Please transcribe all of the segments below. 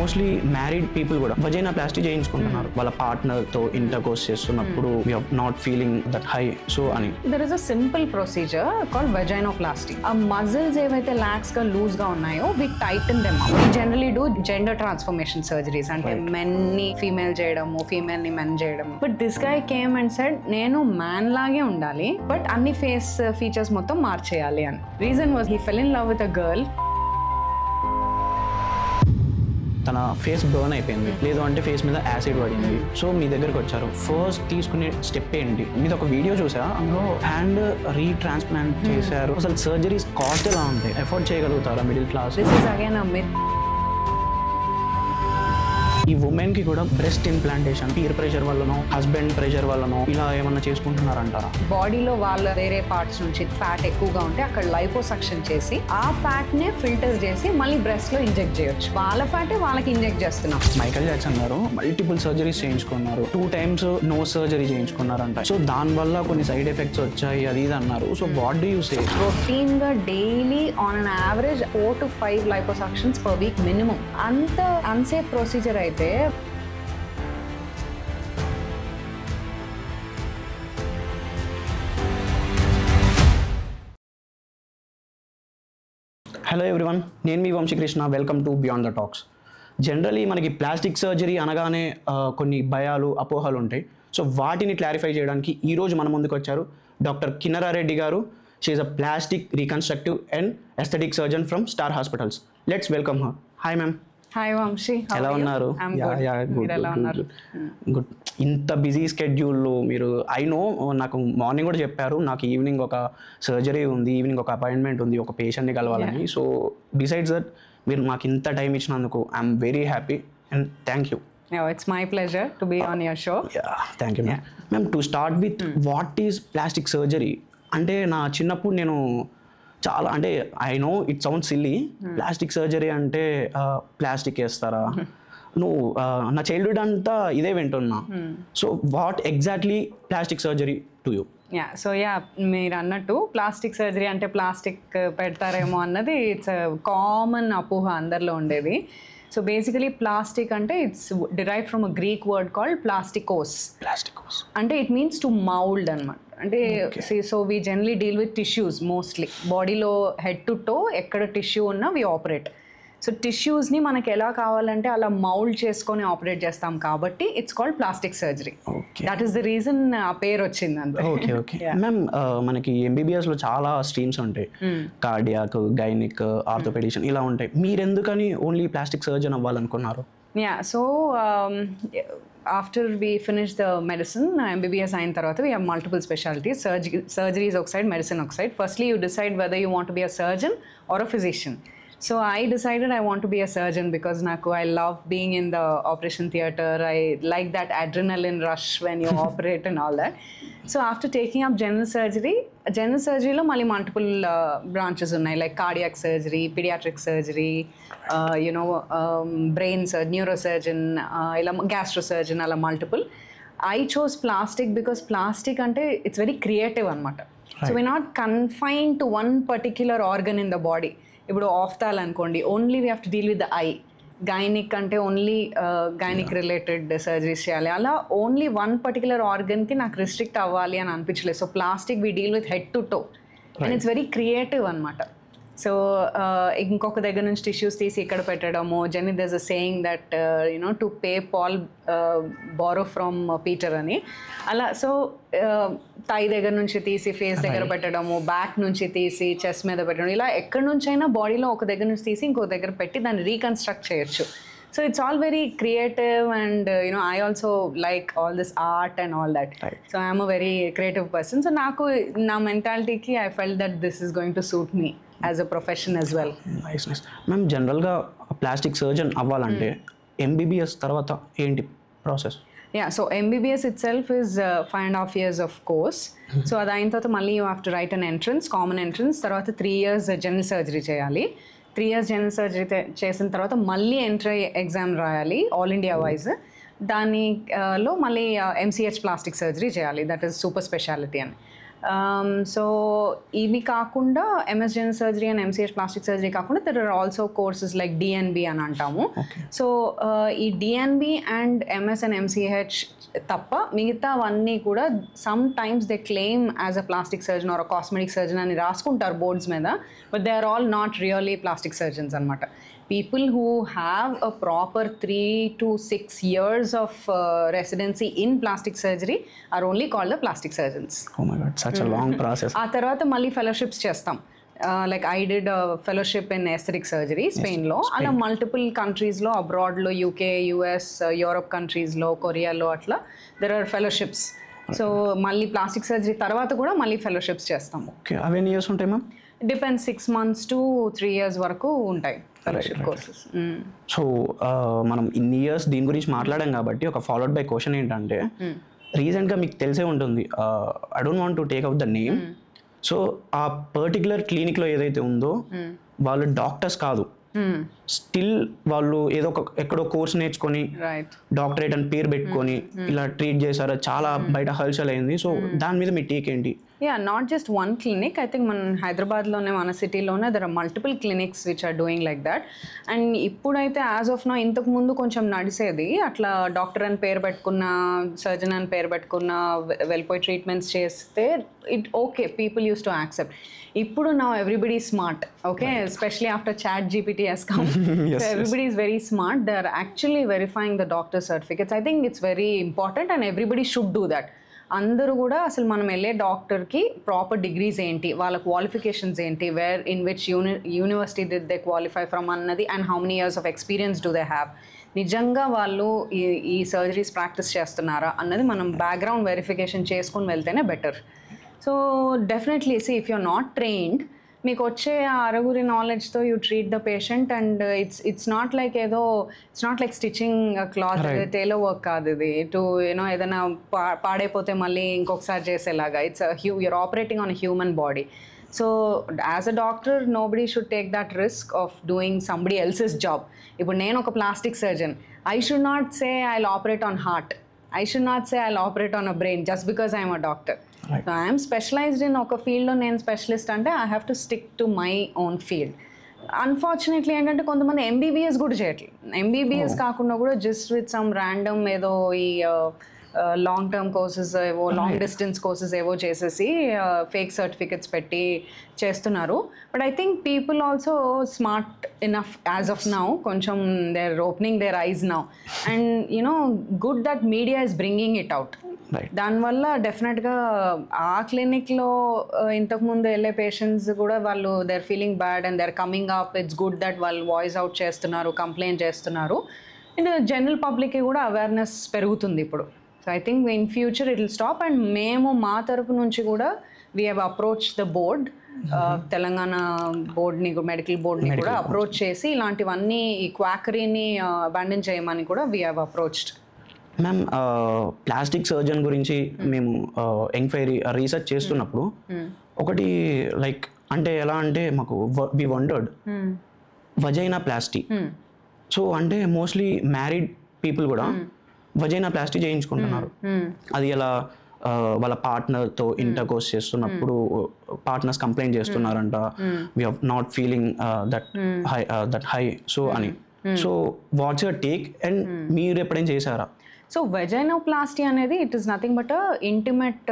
Mostly married people కూడా vaginoplasty చేయించుకుంటున్నారు వాళ్ళ పార్ట్నర్ తో ఇంటర్ కోర్స్ చేస్తున్నప్పుడు we are not feeling that high so అని. There is a simple procedure called vaginoplasty. ఆ muscles ఏవైతే లాక్స్ గా లూజ్ గా ఉన్నాయో we tighten them up. We generally do gender transformation surgeries, అంటే మెన్ ని ఫీమేల్ చేయడము, ఫీమేల్ ని మెన్ చేయడము. But this guy came and said నేను మ్యాన్ లాగే ఉండాలి బట్ అన్ని ఫేస్ ఫీచర్స్ మొత్తం మార్చేయాలి అని. Reason was he fell in love with a girl. తన ఫేస్ బర్న్ అయిపోయింది, లేదు అంటే ఫేస్ మీద యాసిడ్ పడింది. సో మీ దగ్గరకు వచ్చారు, ఫస్ట్ తీసుకునే స్టెప్ ఏంటి? మీద ఒక వీడియో చూసా, అందులో హ్యాండ్ రీట్రాన్స్ప్లాంట్ చేశారు. అసలు సర్జరీస్ కాస్ట్ ఎలా ఉంటాయి? ఎఫోర్డ్ చేయగలుగుతారా middle class? This is again a myth. ఈ ఉమెన్ కి కూడా బ్రెస్ట్ ఇంప్లాంటేషన్ పీర్ ప్రెషర్ వల్లనో హస్బెండ్ ప్రెషర్ వల్లనో ఇలా ఏమన్నా చేసుకుంటున్నారంటారా? బాడీలో వాళ్ళ వేరే పార్ట్స్ నుంచి ఫ్యాట్ ఎక్కువగా ఉంటే అక్కడ లైపోసక్షన్ చేసి ఆ ఫ్యాట్ నే ఫిల్టర్ చేసి మళ్ళీ బ్రెస్ట్ లో ఇంజెక్ట్ చేయొచ్చు. వాళ్ళ ఫ్యాటే వాళ్ళకి ఇంజెక్ట్ చేస్తున్నాం. మైకల్ జాక్సన్ గారు మల్టిపుల్ సర్జరీస్ చేయించుకున్నారు, 2 times నో సర్జరీ చేయించుకున్నారంట. సో దాని వల్ల కొన్ని సైడ్ ఎఫెక్ట్స్ వచ్చాయి అది ఇది అన్నారు. So what do you say? Routine గా daily on an average 4 to 5 liposuctions per week minimum. అంత అన్సేఫ్ ప్రొసీజర్ అయితే హలో ఎవ్రీవన్, నేను మీ Vamshikrishna. Welcome to beyond the talks. Generally మనకి ప్లాస్టిక్ సర్జరీ అనగానే కొన్ని భయాలు అపోహలు ఉంటాయి. సో వాటిని క్లారిఫై చేయడానికి ఈరోజు మన ముందుకు వచ్చారు డాక్టర్ కిన్నరారెడ్డి గారు. She is a plastic reconstructive and aesthetic surgeon from star hospitals. Let's welcome her. Hi ma'am. Hi Vamsi, ఎలా ఉన్నారు? గుడ్. ఇంత బిజీ స్కెడ్యూల్లో మీరు, ఐ నో, నాకు మార్నింగ్ కూడా చెప్పారు నాకు ఈవినింగ్ ఒక సర్జరీ ఉంది, ఈవినింగ్ ఒక అపాయింట్మెంట్ ఉంది ఒక పేషెంట్ని కలవాలని. సో బిసైడ్స్ దట్ మీరు మాకు ఇంత టైం ఇచ్చినందుకు I'm very happy and thank you. It's my pleasure to be on your show. Thank you ma'am. Ma'am, to start with what is plastic surgery? అంటే నా చిన్నప్పుడు నేను చాలా, అంటే I know it sound silly, plastic surgery అంటే plastic వేస్తారా? నువ్వు నా చైల్డ్హుడ్ అంతా ఇదే వింటున్నా. So what exactly plastic surgery to you? మీరు అన్నట్టు ప్లాస్టిక్ సర్జరీ అంటే ప్లాస్టిక్ పెడతారేమో అన్నది ఇట్స్ కామన్ అపోహ అందరిలో ఉండేది. సో బేసికలీ ప్లాస్టిక్ అంటే it's derive from a Greek word called plastikos. అంటే ఇట్ మీన్స్ టు మౌల్డ్ అనమాట. అంటే so we generally deal with tissues mostly. బాడీలో హెడ్ టు టో ఎక్కడ టిష్యూ ఉన్నా వీ ఆపరేట్. సో టిష్యూస్ని మనకి ఎలా కావాలంటే అలా మౌల్డ్ చేసుకొని ఆపరేట్ చేస్తాం కాబట్టి it's called plastic surgery. That is the reason ఆ పేరు వచ్చింది అంతే. ఓకే ఓకే మ్యామ్, మనకి ఎంబీబీఎస్లో చాలా స్ట్రీమ్స్ ఉంటాయి, కార్డియాక్, గైనిక్, ఆర్థోపెడిషన్ ఇలా ఉంటాయి. మీరు ఎందుకని ఓన్లీ ప్లాస్టిక్ సర్జన్ అవ్వాలనుకున్నారు? So after we finish the medicine, MBBS అయిన తర్వాత we have multiple specialties. Surgery is ఒక side, medicine ఒక side. Firstly, you decide whether you want to be a surgeon or a physician. So I decided I want to be a surgeon because I love being in the operation theatre. I like that adrenaline rush when you operate and all that. So after taking up general surgery lo mali multiple branches unnai, like cardiac surgery, pediatric surgery, brain surgeon, neurosurgeon, ila gastrosurgeon, ala multiple. I chose plastic because plastic ante it's very creative anamata. So we're not confined to one particular organ in the body. ఇప్పుడు ఆఫ్థాల్ అనుకోండి, only we have to deal with the I. Gynaec అంటే only gynaec related surgeries చేయాలి. అలా only one particular ఆర్గన్కి నాకు restrict అవ్వాలి అని అనిపించలేదు. So plastic we deal with head to toe and it's very creative అనమాట. సో ఇంకొక దగ్గర నుంచి టిష్యూస్ తీసి ఇక్కడ పెట్టడము. జెన్నీ there's a saying that to pay Paul borrow from Peter అని. అలా సో థై దగ్గర నుంచి తీసి ఫేస్ దగ్గర పెట్టడము, బ్యాక్ నుంచి తీసి చెస్ట్ మీద పెట్టడం, ఇలా ఎక్కడి నుంచైనా బాడీలో ఒక దగ్గర నుంచి తీసి ఇంకొక దగ్గర పెట్టి దాన్ని రీకన్స్ట్రక్ట్ చేయొచ్చు. So it's all very creative and I also like all this art and all that. Right. So I'm a very creative person. So na mentality ki I felt that this is going to suit me as a profession as well. Nice. Ma'am, general ga plastic surgeon avvalante MBBS tarvata enti process? So MBBS itself is 5.5 years of course. So adayin tarvata malli you have to write an entrance, common entrance, tarvata 3 years general surgery cheyali. 3 years general surgery చేసిన తర్వాత మళ్ళీ entry exam రాయాలి all India wise. దానిలో మళ్ళీ MCH plastic surgery చేయాలి, that is super speciality అని. So ఇవి కాకుండా MS general surgery and MCH plastic surgery కాకుండా there are also courses like DNB అని అంటాము. సో ఈ DNB and MS and MCH తప్ప మిగతావన్నీ కూడా sometimes they claim as a plastic surgeon or a cosmetic surgeon అని రాసుకుంటారు boards మీద, but they are all not really plastic surgeons అనమాట. People who have a proper 3 to 6 years of residency in plastic surgery are only called the plastic surgeons. Oh my god, such a long process. ఆ తర్వాత మళ్ళీ fellowships చేస్తాం. Like I did fellowship in aesthetic surgery స్పెయిన్లో. అలా multiple కంట్రీస్లో, అబ్రాడ్లో, UK, US, Europe కంట్రీస్లో, కొరియాలో అట్లా దెర్ ఆర్ ఫెలోషిప్స్. సో మళ్ళీ ప్లాస్టిక్ సర్జరీ తర్వాత కూడా మళ్ళీ ఫెలోషిప్స్ చేస్తాం. ఓకే, అవి ఎన్ని ఇయర్స్ ఉంటాయి ma'am? Depends, 6 months to 3 years వరకు ఉంటాయి కోర్సెస్. సో మనం ఇన్ని ఇయర్స్ దీని గురించి మాట్లాడాం కాబట్టి ఒక ఫాలోడ్ బై క్వశ్చన్ ఏంటంటే, రీసెంట్గా మీకు తెలిసే ఉంటుంది, I don't want to take out the name. So ఆ పర్టికులర్ క్లినిక్లో ఏదైతే ఉందో వాళ్ళు డాక్టర్స్ కాదు, స్టిల్ వాళ్ళు ఏదో ఒక ఎక్కడో కోర్స్ నేర్చుకొని డాక్టరేట్ అని పేరు పెట్టుకొని ఇలా ట్రీట్ చేశారు. చాలా బయట హల్చల్ అయింది. సో దాని మీద మీ టేక్ ఏంటి? Yeah, not just one clinic. I think మన హైదరాబాద్లోనే, మన సిటీలోనే there are multiple clinics which are doing like that. And ఇప్పుడైతే యాజ్ ఆఫ్ నౌ, ఇంతకు ముందు కొంచెం నడిసేది అట్లా డాక్టర్ అని పేరు పెట్టుకున్న, సర్జన్ అని పేరు పెట్టుకున్న వెళ్ళిపోయి ట్రీట్మెంట్స్ చేస్తే it okay, people use to accept. ఇప్పుడు now everybody is smart, okay, especially after chat GPT has come. So everybody is very smart. They are actually verifying the doctor certificates. I think it's very important and everybody should do that. అందరూ కూడా అసలు మనం వెళ్ళే డాక్టర్కి proper degrees ఏంటి, వాళ్ళ qualifications ఏంటి, where in which university did they qualify from అన్నది, and how many years of experience do they have, నిజంగా వాళ్ళు ఈ సర్జరీస్ ప్రాక్టీస్ చేస్తున్నారా అన్నది మనం బ్యాక్గ్రౌండ్ వెరిఫికేషన్ చేసుకుని వెళ్తేనే better. So definitely see, if you're not trained, మీకు వచ్చే ఆ అరుగురి నాలెడ్జ్తో you treat the patient, and it's not like ఏదో, it's not like stitching cloth, tailor work కాదు ఇది. టు యూనో ఏదైనా పాడైపోతే మళ్ళీ ఇంకొకసారి చేసేలాగా, it's you're operating on human body. So as a doctor nobody should take that risk of doing somebody else's job. ఇప్పుడు నేను ఒక plastic surgeon, I should not say I will operate on heart, I should not say I'll operate on a brain just because I'm a doctor. Right. So I'm specialized in ఒక ఫీల్డ్లో నేను specialist అంటే I have to stick to my own field. Unfortunately ఏంటంటే కొంతమంది MBBS కూడా చేయట్లేదు. MBBS కాకుండా కూడా జస్ట్ విత్ సమ్ ర్యాండమ్ ఏదో ఈ లాంగ్ టర్మ్ కోర్సెస్ ఏవో, లాంగ్ డిస్టెన్స్ కోర్సెస్ ఏవో చేసేసి ఫేక్ సర్టిఫికెట్స్ పెట్టి చేస్తున్నారు. But I think people also smart enough as of now, కొంచెం they are opening their eyes now, and you know good that media is bringing it out. దానివల్ల డెఫినెట్గా ఆ క్లినిక్లో ఇంతకుముందు వెళ్ళే పేషెంట్స్ కూడా వాళ్ళు they are feeling bad and they are coming up. It's good that వాళ్ళు వాయిస్ అవుట్ చేస్తున్నారు, కంప్లైంట్ చేస్తున్నారు, అండ్ జనరల్ పబ్లిక్కి కూడా అవేర్నెస్ పెరుగుతుంది ఇప్పుడు. So I think in future it will stop. And మేము మా తరపు నుంచి కూడా we have approach the board, Telangana బోర్డ్ని, మెడికల్ బోర్డ్ని కూడా అప్రోచ్ చేసి ఇలాంటివన్నీ, ఈ క్వాకరీని అబాండన్ చేయమని కూడా we have approached. Ma'am, plastic surgeon గురించి మేము ఎంక్వైరీ రీసెర్చ్ చేస్తున్నప్పుడు ఒకటి లైక్, అంటే ఎలా అంటే మాకు వి వండర్డ్ వజైనా ప్లాస్టీ. సో అంటే మోస్ట్లీ మ్యారీడ్ పీపుల్ కూడా వజైనా ప్లాస్టీ చేయించుకుంటున్నారు. అది ఎలా వాళ్ళ పార్ట్నర్తో ఇంటర్కోర్స్ చేస్తున్నప్పుడు పార్ట్నర్స్ కంప్లైంట్ చేస్తున్నారంట, we are not feeling that high so అని. So what's your take, and మీరు ఎప్పుడైనా చేశారా? సో వెజైనోప్లాస్టీ అనేది it is nothing but intimate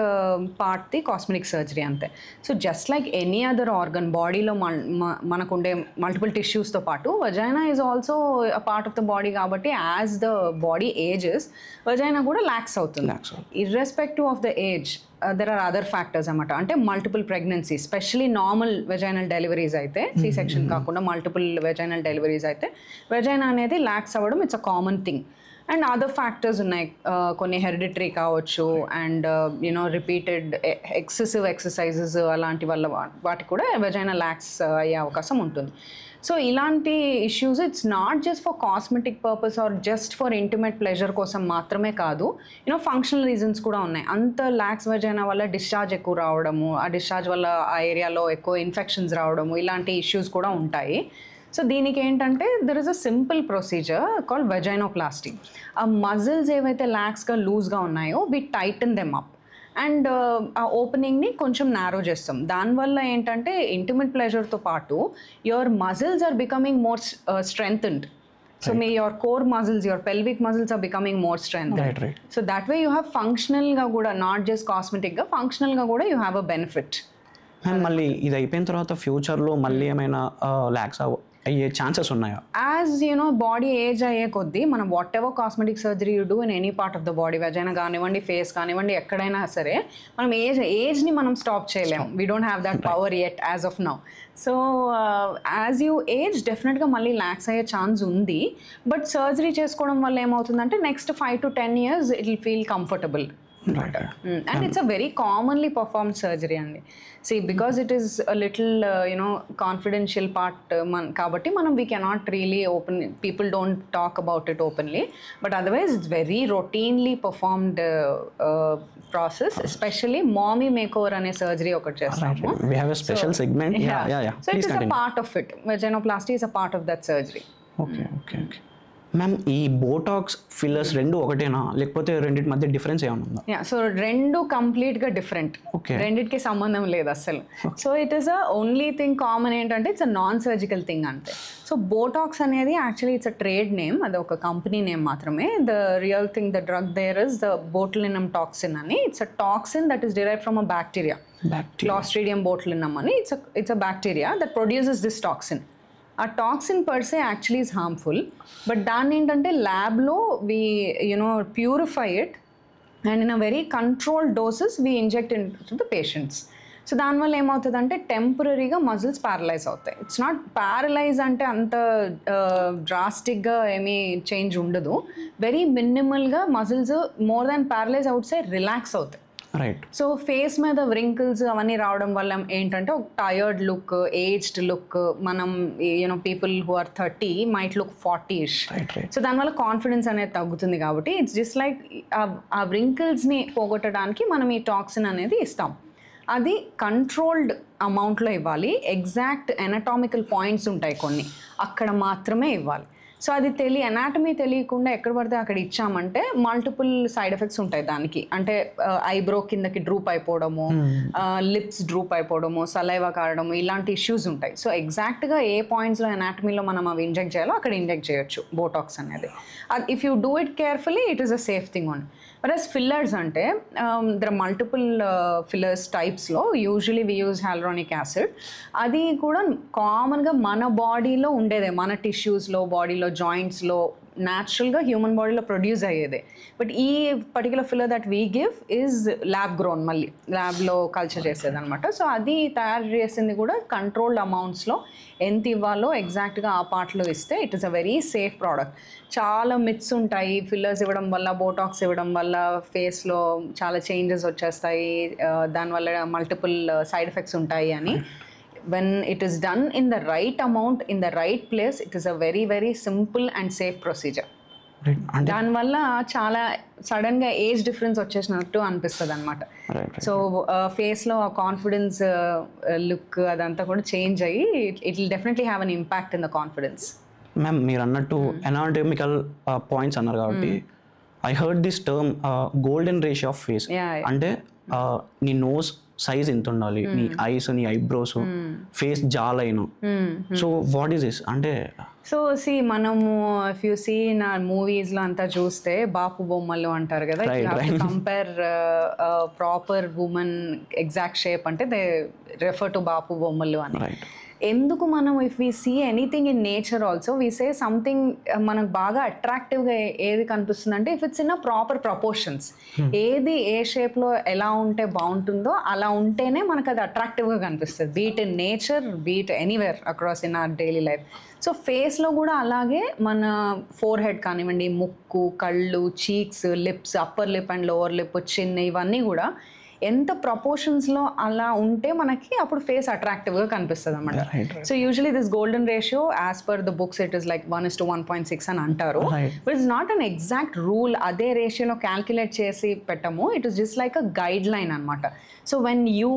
part the cosmetic surgery అంతే. So just like any other organ, బాడీలో మనకు ఉండే మల్టిపుల్ టిష్యూస్తో పాటు vagina is also a part of the body. కాబట్టి as the body ages vagina కూడా lax అవుతుంది. Irrespective of the age there are other factors అన్నమాట. అంటే multiple pregnancy, specially normal vaginal deliveries అయితే, సి సెక్షన్ కాకుండా multiple vaginal deliveries అయితే vagina అనేది lax అవ్వడం it's a common thing. And other factors ఉన్నాయి, కొన్ని హెరిడిటరీ కావచ్చు, and you know repeated excessive exercises అలాంటి వల్ల వాటికి కూడా వెజైనా లాక్స్ అయ్యే అవకాశం ఉంటుంది. సో ఇలాంటి issues it's not just for cosmetic purpose or just for intimate pleasure కోసం మాత్రమే కాదు, యూనో ఫంక్షనల్ రీజన్స్ కూడా ఉన్నాయి. అంత లాక్స్ వెజైనా వల్ల డిశ్చార్జ్ ఎక్కువ రావడము, ఆ డిశ్చార్జ్ వల్ల ఆ ఏరియాలో ఎక్కువ ఇన్ఫెక్షన్స్ రావడము, ఇలాంటి ఇష్యూస్ కూడా ఉంటాయి. సో దీనికి ఏంటంటే there is a simple procedure called వెజైనోప్లాస్టీ. ఆ మజిల్స్ ఏవైతే లాక్స్గా లూజ్గా ఉన్నాయో we tighten them up, and ఆ ఓపెనింగ్ని కొంచెం నారో చేస్తాం. దానివల్ల ఏంటంటే ఇంటిమేట్ ప్లెజర్తో పాటు your muscles are becoming more strengthened. So your core muscles, your pelvic muscles are becoming more strengthened. Right. So that way you have functional ga kuda, not just cosmetic ga, functional ga kuda you have a benefit. Ma'am మళ్ళీ ఇది అయిపోయిన తర్వాత ఫ్యూచర్లో మళ్ళీ ఏమైనా ల్యాక్స్ అయ్యే chances ఉన్నాయా? As body age అయ్యే కొద్దీ మనం what ever cosmetic surgery you do in any part of the body, vagina కానివ్వండి, ఫేస్ కానివ్వండి, ఎక్కడైనా సరే మనం ఏజ్ని మనం స్టాప్ చేయలేము. We don't have that power yet as of now. So as you age డెఫినెట్గా మళ్ళీ ల్యాక్స్ అయ్యే ఛాన్స్ ఉంది. బట్ సర్జరీ చేసుకోవడం వల్ల ఏమవుతుందంటే next 5 to 10 years it will feel comfortable. And it's a very commonly performed surgery అండి. See, because it is a little confidential part kabatti manam we cannot really open, people don't talk about it openly, but otherwise it's very routinely performed process, especially mommy makeover ane surgery okati chestamu. We have a special segment. Yeah. So it is a part of it. Vaginoplasty is a part of that surgery. Okay. Ma'am ఈ Botox fillers రెండు ఒకటేనా, లేకపోతే రెండింటి మధ్య difference ఏమైనా ఉందా? So రెండు కంప్లీట్గా డిఫరెంట్, రెండింటికి సంబంధం లేదు అసలు. So it is a only thing common ఏంటంటే it's a non surgical thing అంతే. సో బోటాక్స్ అనేది actually it's a trade name, అది ఒక కంపెనీ నేమ్ మాత్రమే. The real thing, the drug there is the botulinum toxin అని. It's a toxin that is derived from a bacteria, clostridium botulinum అని. It's a bacteria that produces this toxin. ఆ toxin per se actually is harmful, but దాన్ని ఏంటంటే ల్యాబ్లో we purify it and in a very controlled doses we inject into the patients. So దానివల్ల ఏమవుతుందంటే టెంపరీగా muscles paralyse అవుతాయి. It's not paralyse అంటే అంత డ్రాస్టిక్గా ఏమీ చేంజ్ ఉండదు. వెరీ మినిమల్గా muscles more than paralyse outside relax అవుతాయి. రైట్. సో ఫేస్ మీద వ్రింకిల్స్ అవన్నీ రావడం వల్ల ఏంటంటే ఒక టయర్డ్ లుక్, ఏజ్డ్ లుక్, మనం people who are 30 might look 40ish. So దానివల్ల కాన్ఫిడెన్స్ అనేది తగ్గుతుంది. కాబట్టి ఇట్స్ జస్ట్ లైక్ ఆ వ్రింకిల్స్ని పోగొట్టడానికి మనం ఈ టాక్సిన్ అనేది ఇస్తాం. అది కంట్రోల్డ్ అమౌంట్లో ఇవ్వాలి. ఎగ్జాక్ట్ ఎనటామికల్ పాయింట్స్ ఉంటాయి కొన్ని, అక్కడ మాత్రమే ఇవ్వాలి. సో అది అనాటమీ తెలియకుండా ఎక్కడ పడితే అక్కడ ఇచ్చామంటే మల్టిపుల్ సైడ్ ఎఫెక్ట్స్ ఉంటాయి దానికి. అంటే ఐబ్రో కిందకి డ్రూప్ అయిపోవడము, లిప్స్ డ్రూప్ అయిపోవడము, సలైవా కారడము, ఇలాంటి ఇష్యూస్ ఉంటాయి. సో ఎగ్జాక్ట్గా ఏ పాయింట్స్లో ఎనాటమీలో మనం అవి ఇంజెక్ట్ చేయాలో అక్కడ ఇంజెక్ట్ చేయొచ్చు బోటాక్స్ అనేది. If you do it carefully it is a safe thing own. Whereas fillers అంటే there are multiple fillers typesలో usually we use hyaluronic acid. అది కూడా కామన్గా మన బాడీలో ఉండేదే, మన టిష్యూస్లో, బాడీలో, జాయింట్స్లో న్యాచురల్గా హ్యూమన్ బాడీలో ప్రొడ్యూస్ అయ్యేదే. బట్ ఈ particular filler that we give is lab grown, మళ్ళీ ల్యాబ్లో కల్చర్ చేసేది అనమాట. సో అది తయారు చేసింది కూడా కంట్రోల్డ్ అమౌంట్స్లో ఎంత ఇవ్వాలో ఎగ్జాక్ట్గా ఆ పార్ట్లో ఇస్తే it is a very safe product. చాలా మిత్స్ ఉంటాయి ఫిల్లర్స్ ఇవ్వడం వల్ల, బోటాక్స్ ఇవ్వడం వల్ల ఫేస్లో చాలా చేంజెస్ వచ్చేస్తాయి, దానివల్ల మల్టిపుల్ సైడ్ ఎఫెక్ట్స్ ఉంటాయి అని. When it is done in the right amount, in the right place, it is a very, very simple and safe procedure. దానివల్ల చాలా సడన్గా ఏజ్ డిఫరెన్స్ వచ్చేసినట్టు అనిపిస్తుంది అనమాట. సో ఫేస్లో ఆ కాన్ఫిడెన్స్ లుక్ అదంతా కూడా చేంజ్ అయ్యి it will definitely have an impact in the confidence. Ma'am మీరు అన్నట్టు ఎనాటమికల్ పాయింట్స్ అన్నారు కాబట్టి I heard this term golden ratio of face. అంటే నీ నోస్ సైజ్ ఎంత ఉండాలి, నీ ఐస్, నీ ఐబ్రోస్, ఫేస్ జాలైన. సో వాట్ ఈస్ దిస్ అంటే? సో మనము ఇఫ్ యూ సీ నా మూవీస్లో అంతా చూస్తే బాపు బొమ్మలు అంటారు కదా, compare proper women exact shape అంటే దే రెఫర్ టు బాపు బొమ్మలు అని. ఎందుకు మనం if we see anything in nature also we say something మనకు బాగా అట్రాక్టివ్గా ఏది కనిపిస్తుంది అంటే if it's in a proper proportions. ఏది ఏ షేప్లో ఎలా ఉంటే బాగుంటుందో అలా ఉంటేనే మనకు అది అట్రాక్టివ్గా కనిపిస్తుంది, beat in nature, beat anywhere across in our daily life. So ఫేస్లో కూడా అలాగే మన ఫోర్ హెడ్ కానివ్వండి, ముక్కు, కళ్ళు, cheeks, lips, upper lip and lower lip, చిన్, ఇవన్నీ కూడా ఎంత ప్రపోర్షన్స్లో అలా ఉంటే మనకి అప్పుడు ఫేస్ అట్రాక్టివ్గా కనిపిస్తుంది అన్నమాట. So usually this golden ratio as per the books it is like 1:1.6 అని అంటారు. But it's not an exact rule. అదే రేషియోలో క్యాల్కులేట్ చేసి పెట్టము. It is just like a guideline అనమాట. So when you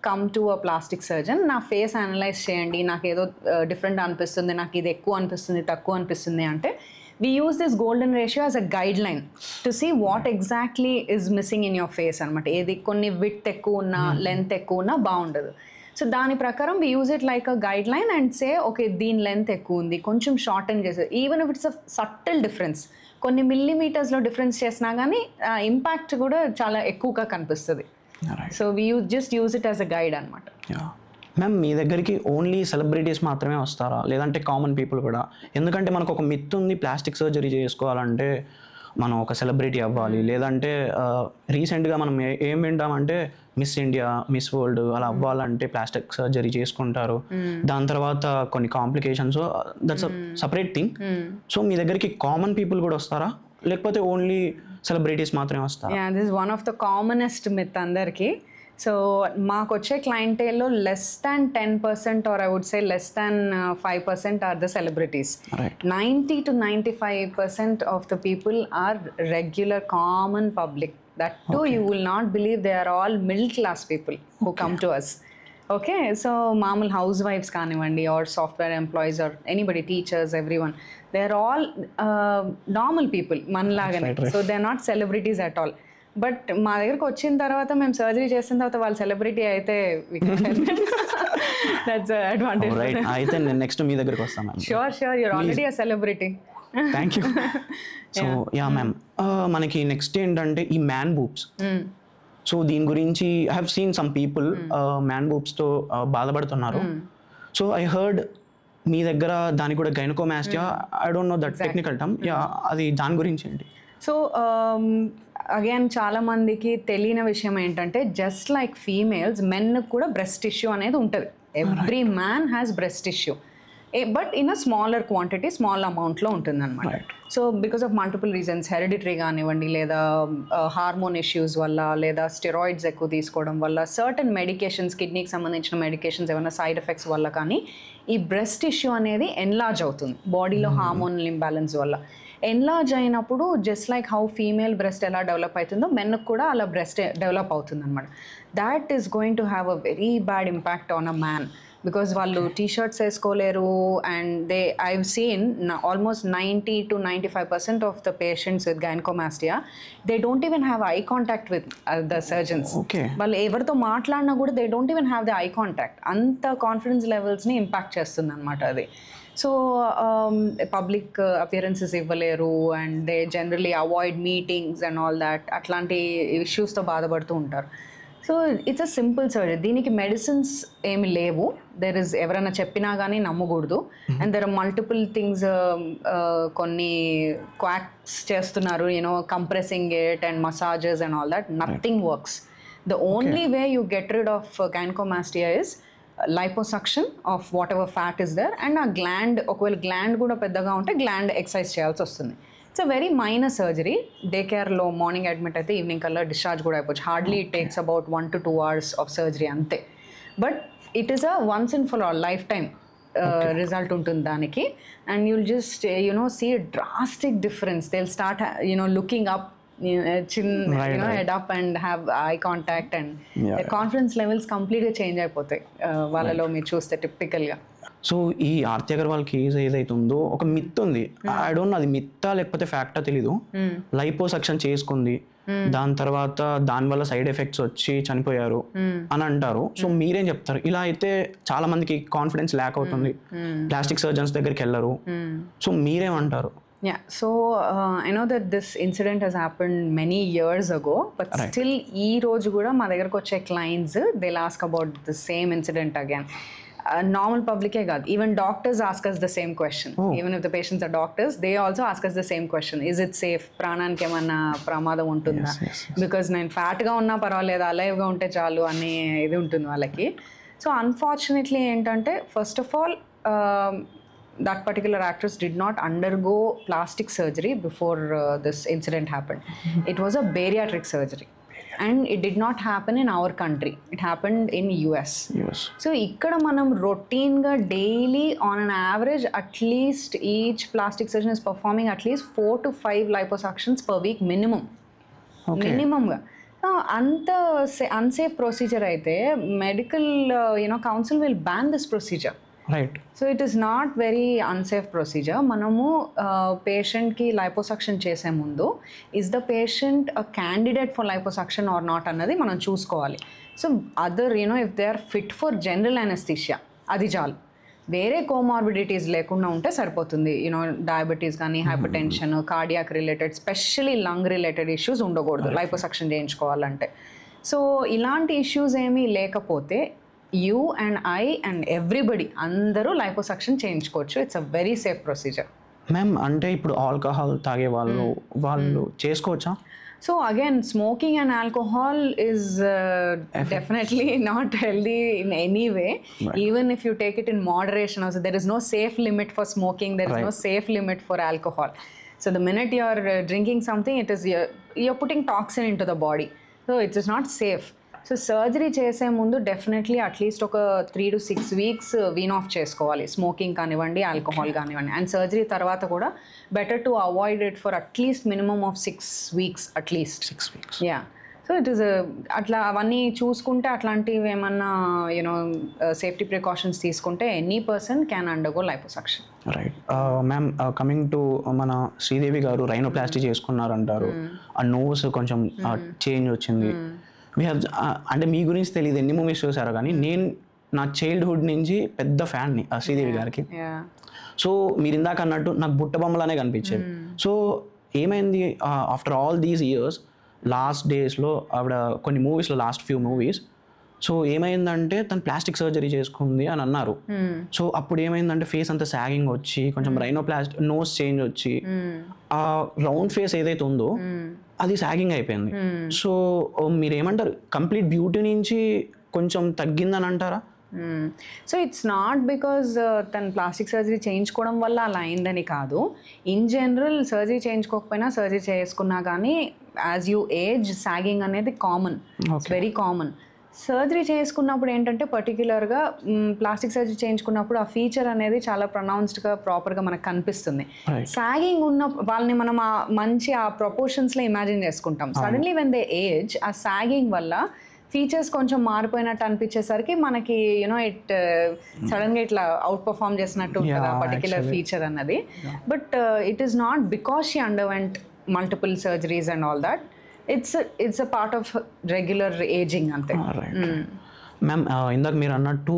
come to a plastic surgeon, నా face analyse చేయండి, నాకు ఏదో డిఫరెంట్ అనిపిస్తుంది, నాకు ఇది ఎక్కువ అనిపిస్తుంది, తక్కువ అనిపిస్తుంది అంటే we use this golden ratio as a guideline to see what exactly is missing in your face అనమాట. ఏది కొన్ని విడ్త్ ఎక్కువ ఉన్నా లెంత్ ఎక్కువ ఉన్నా బాగుండదు. సో దాని ప్రకారం we use it like a guideline and say okay దీని లెంత్ ఎక్కువ ఉంది కొంచెం షార్టన్ చేసేది, even if it's a subtle difference, కొన్ని మిల్లీమీటర్స్లో డిఫరెన్స్ చేసినా కానీ ఇంపాక్ట్ కూడా చాలా ఎక్కువగా కనిపిస్తుంది. So we just use it as a guide అనమాట. మ్యామ్ మీ దగ్గరికి ఓన్లీ సెలబ్రిటీస్ మాత్రమే వస్తారా లేదంటే కామన్ పీపుల్ కూడా? ఎందుకంటే మనకు ఒక మిత్ ఉంది, ప్లాస్టిక్ సర్జరీ చేసుకోవాలంటే మనం ఒక సెలబ్రిటీ అవ్వాలి, లేదంటే రీసెంట్గా మనం ఏం వింటామంటే మిస్ ఇండియా, మిస్ వరల్డ్ అలా అవ్వాలంటే ప్లాస్టిక్ సర్జరీ చేసుకుంటారు, దాని తర్వాత కొన్ని complications, that's separate thing. So మీ దగ్గరికి కామన్ పీపుల్ కూడా వస్తారా లేకపోతే ఓన్లీ సెలబ్రిటీస్ మాత్రమే వస్తారా? This is one of the commonest myth అందరికీ. సో మాకు వచ్చే క్లయింటేల్లో less than 10% or I would say less than 5% are the celebrities. 90 to 95% of the people are regular common public. That too you will not believe they are all middle class people who come to us. Okay, so మామూలు హౌస్ వైఫ్స్ కానివ్వండి or software employees or anybody, teachers, everyone, they are all normal people మనలాగానే. So they are not celebrities at all. But మా దగ్గరకు వచ్చిన తర్వాత మేము సర్జరీ చేసిన తర్వాత వాళ్ళు సెలబ్రిటీ అయితే దట్స్ అడ్వాంటేజ్. అయితే నేను నెక్స్ట్ మీ దగ్గరికి వస్తాను. Sure you're already a celebrity. Thank you. So yeah ma'am, మనకి నెక్స్ట్ ఏంటంటే ఈ మ్యాన్ బూబ్స్. సో దీని గురించి I have seen some people man బూబ్స్తో బాధపడుతున్నారు. సో ఐ హర్డ్ మీ దగ్గర దానికి కూడా gynaecomastia, I don't know that technical term, yeah అది దాని గురించి ఏంటి? సో అగైన్ చాలా మందికి తెలియని విషయం ఏంటంటే జస్ట్ లైక్ ఫీమేల్స్, మెన్ కూడా బ్రెస్ట్ టిష్యూ అనేది ఉంటుంది. Every man has breast tissue, but in a smaller quantity, small అమౌంట్లో ఉంటుంది అనమాట. So because of multiple reasons, hereditary కానివ్వండి, లేదా హార్మోన్ ఇష్యూస్ వల్ల, లేదా స్టెరాయిడ్స్ ఎక్కువ తీసుకోవడం వల్ల, సర్టన్ మెడికేషన్స్, కిడ్నీకి సంబంధించిన మెడికేషన్స్ ఏమైనా సైడ్ ఎఫెక్ట్స్ వల్ల కానీ ఈ బ్రెస్ట్ టిష్యూ అనేది ఎన్లార్జ్ అవుతుంది బాడీలో హార్మోనల్ ఇంబ్యాలెన్స్ వల్ల. ఎన్లార్జ్ అయినప్పుడు just like how female breast ఎలా డెవలప్ అవుతుందో మెన్కి కూడా అలా బ్రెస్ట్ డెవలప్ అవుతుంది అనమాట. That is going to have a very bad impact on a man because వాళ్ళు టీషర్ట్స్ వేసుకోలేరు. And I've seen almost 90 to 95% of the patients with gynaecomastia they don't even have eye contact with the surgeons. వాళ్ళు ఎవరితో మాట్లాడినా కూడా they don't even have the I contact. అంత confidence లెవెల్స్ని impact చేస్తుంది అనమాట అది. సో పబ్లిక్ అపియరెన్సెస్ ఇవ్వలేరు and they generally avoid meetings and all that, అట్లాంటి ఇష్యూస్తో బాధపడుతూ ఉంటారు. So it's a simple surgery, దీనికి మెడిసిన్స్ ఏమి లేవు. దెర్ ఇస్ ఎవరైనా చెప్పినా కానీ నమ్మకూడదు. And there are multiple things, కొన్ని క్వాక్స్ చేస్తున్నారు, you know compressing it and massages and all that, nothing works. The only way you get rid of gynaecomastia is liposuction of whatever fat is there, and a gland, ఒకవేళ gland కూడా పెద్దగా ఉంటే gland exercise చేయాల్సి వస్తుంది. It's a very minor surgery. Day కేర్లో morning admit అయితే evening కల్లా discharge కూడా అయిపోవచ్చు. Hardly it takes about 1 to 2 hours of surgery అంతే. But it is a once and for all lifetime result ఉంటుంది దానికి. And you'll just see drastic difference. They will start looking up, head up and have eye contact, and the confidence levels completely change అయిపోతాయి వాళ్ళలో మీరు చూస్తే టిపికల్గా. So ఈ Aarti Agarwal case ఏదైతే ఉందో ఒక మిత్ ఉంది, ఐ డోంట్ నో అది మిత్తా లేకపోతే ఫ్యాక్టా తెలీదు. లైపోసక్షన్ చేసుకుంది, దాని తర్వాత దానివల్ల సైడ్ ఎఫెక్ట్స్ వచ్చి చనిపోయారు అని అంటారు. సో మీరేం చెప్తారు? ఇలా అయితే చాలా మందికి కాన్ఫిడెన్స్ ల్యాక్ అవుతుంది, ప్లాస్టిక్ సర్జన్స్ దగ్గరికి వెళ్ళరు. సో మీరేమంటారు? Yeah, so I know that this incident has happened many years ago, but still ee roju kuda ma dagarku vache clients they'll ask about the same incident again. Normal public e kaadu, even doctors ask us the same question. Even if the patients are doctors, they also ask us the same question: is it safe? ప్రాణానికి ఏమన్నా ప్రమాదం ఉంటుందా? Because నేను fat గా ఉన్నా పర్వాలేదు, alive గా ఉంటే చాలు అని ఇది ఉంటుంది వాళ్ళకి. సో అన్ఫార్చునేట్లీ ఏంటంటే, first of all that particular actress did not undergo plastic surgery before this incident happened. It was a bariatric surgery, and it did not happen in our country. It happened in US. So ikkada manam routine ga daily on an average at least each plastic surgeon is performing at least 4 to 5 liposuctions per week minimum. Minimum ga అంత unsafe procedure అయితే medical council will ban this procedure. Right. So it is not very unsafe procedure. మనము పేషెంట్కి liposuction చేసే ముందు is the patient a candidate for liposuction or not అన్నది మనం చూసుకోవాలి. So other if they are fit for general anaesthesia అది చాలు. వేరే కోమార్బిడిటీస్ లేకుండా ఉంటే సరిపోతుంది. డయాబెటీస్ కానీ, hypertension, cardiac related, specially lung related issues ఉండకూడదు లైపోసక్షన్ చేయించుకోవాలంటే. సో ఇలాంటి ఇష్యూస్ ఏమీ లేకపోతే you and I and everybody అందరూ లైపోసక్షన్ చేయించుకోవచ్చు. It's a very safe procedure. Ma'am అంటే ఇప్పుడు ఆల్కహాల్ తాగే వాళ్ళు చేసుకోవచ్చా? So again, smoking and alcohol is definitely not healthy in any way. Right. Even if you take it in moderation also, there is no safe limit for smoking, there is no safe limit for alcohol. So the minute you are drinking something, it is you're putting toxin into the body. So it is not safe. So surgery చేసే ముందు definitely at least ఒక 3 to 6 weeks Wien of చేసుకోవాలి, smoking కానివ్వండి, alcohol కానివ్వండి. And surgery తర్వాత కూడా better to avoid it for at least minimum of 6 weeks at least. 6 weeks. Yeah. So it is అట్లా అవన్నీ చూసుకుంటే అట్లాంటివి ఏమన్నా సేఫ్టీ ప్రికాషన్స్ తీసుకుంటే any person can undergo liposuction. Right. Ma'am coming to మన శ్రీదేవి గారు రైనోప్లాస్టీ చేసుకున్నారంటారు. ఆ నోస్ కొంచెం చేంజ్ వచ్చింది. అంటే మీ గురించి తెలియదు, ఎన్ని మూవీస్ చూసారో కానీ నేను నా చైల్డ్హుడ్ నుంచి పెద్ద ఫ్యాన్ని శ్రీదేవి గారికి. సో మీరు ఇందాక అన్నట్టు నాకు బుట్ట బొమ్మలానే కనిపించేది. సో ఏమైంది after all these years last డేస్లో ఆవిడ కొన్ని మూవీస్లో, లాస్ట్ ఫ్యూ మూవీస్, సో ఏమైందంటే తను ప్లాస్టిక్ సర్జరీ చేసుకుంది అని అన్నారు. సో అప్పుడు ఏమైందంటే ఫేస్ అంతా సాగింగ్ వచ్చి కొంచెం నోస్ చేంజ్ వచ్చి ఆ రౌండ్ ఫేస్ ఏదైతే ఉందో అది సాగింగ్ అయిపోయింది. సో మీరేమంటారు, కంప్లీట్ బ్యూటీ నుంచి కొంచెం తగ్గిందని అంటారా? సో ఇట్స్ నాట్ బికాజ్ తను ప్లాస్టిక్ సర్జరీ చేయించుకోవడం వల్ల అలా అయిందని కాదు. ఇన్ జనరల్ సర్జరీ చేయించుకోకపోయినా, సర్జరీ చేసుకున్నా కానీ యాజ్ యూ ఏజ్ సాగింగ్ అనేది common, it's very common. Surgery చేసుకున్నప్పుడు ఏంటంటే పర్టిక్యులర్గా ప్లాస్టిక్ సర్జరీ చేయించుకున్నప్పుడు ఆ ఫీచర్ అనేది చాలా ప్రొనౌన్స్డ్గా ప్రాపర్గా మనకు కనిపిస్తుంది. సాగింగ్ ఉన్న వాళ్ళని మనం మంచి ఆ ప్రపోర్షన్స్లో ఇమాజిన్ చేసుకుంటాం. సడన్లీ వెన్ దే ఏజ్ ఆ సాగింగ్ వల్ల ఫీచర్స్ కొంచెం మారిపోయినట్టు అనిపించేసరికి మనకి ఇట్ సడన్గా ఇట్లా అవుట్ పర్ఫామ్ చేసినట్టు ఉంటుంది ఆ పర్టిక్యులర్ ఫీచర్ అన్నది. But it is not because she underwent multiple surgeries and all that. It's a part of regular aging అంతే. మ్యామ్ ఇందాక మీరు అన్నట్టు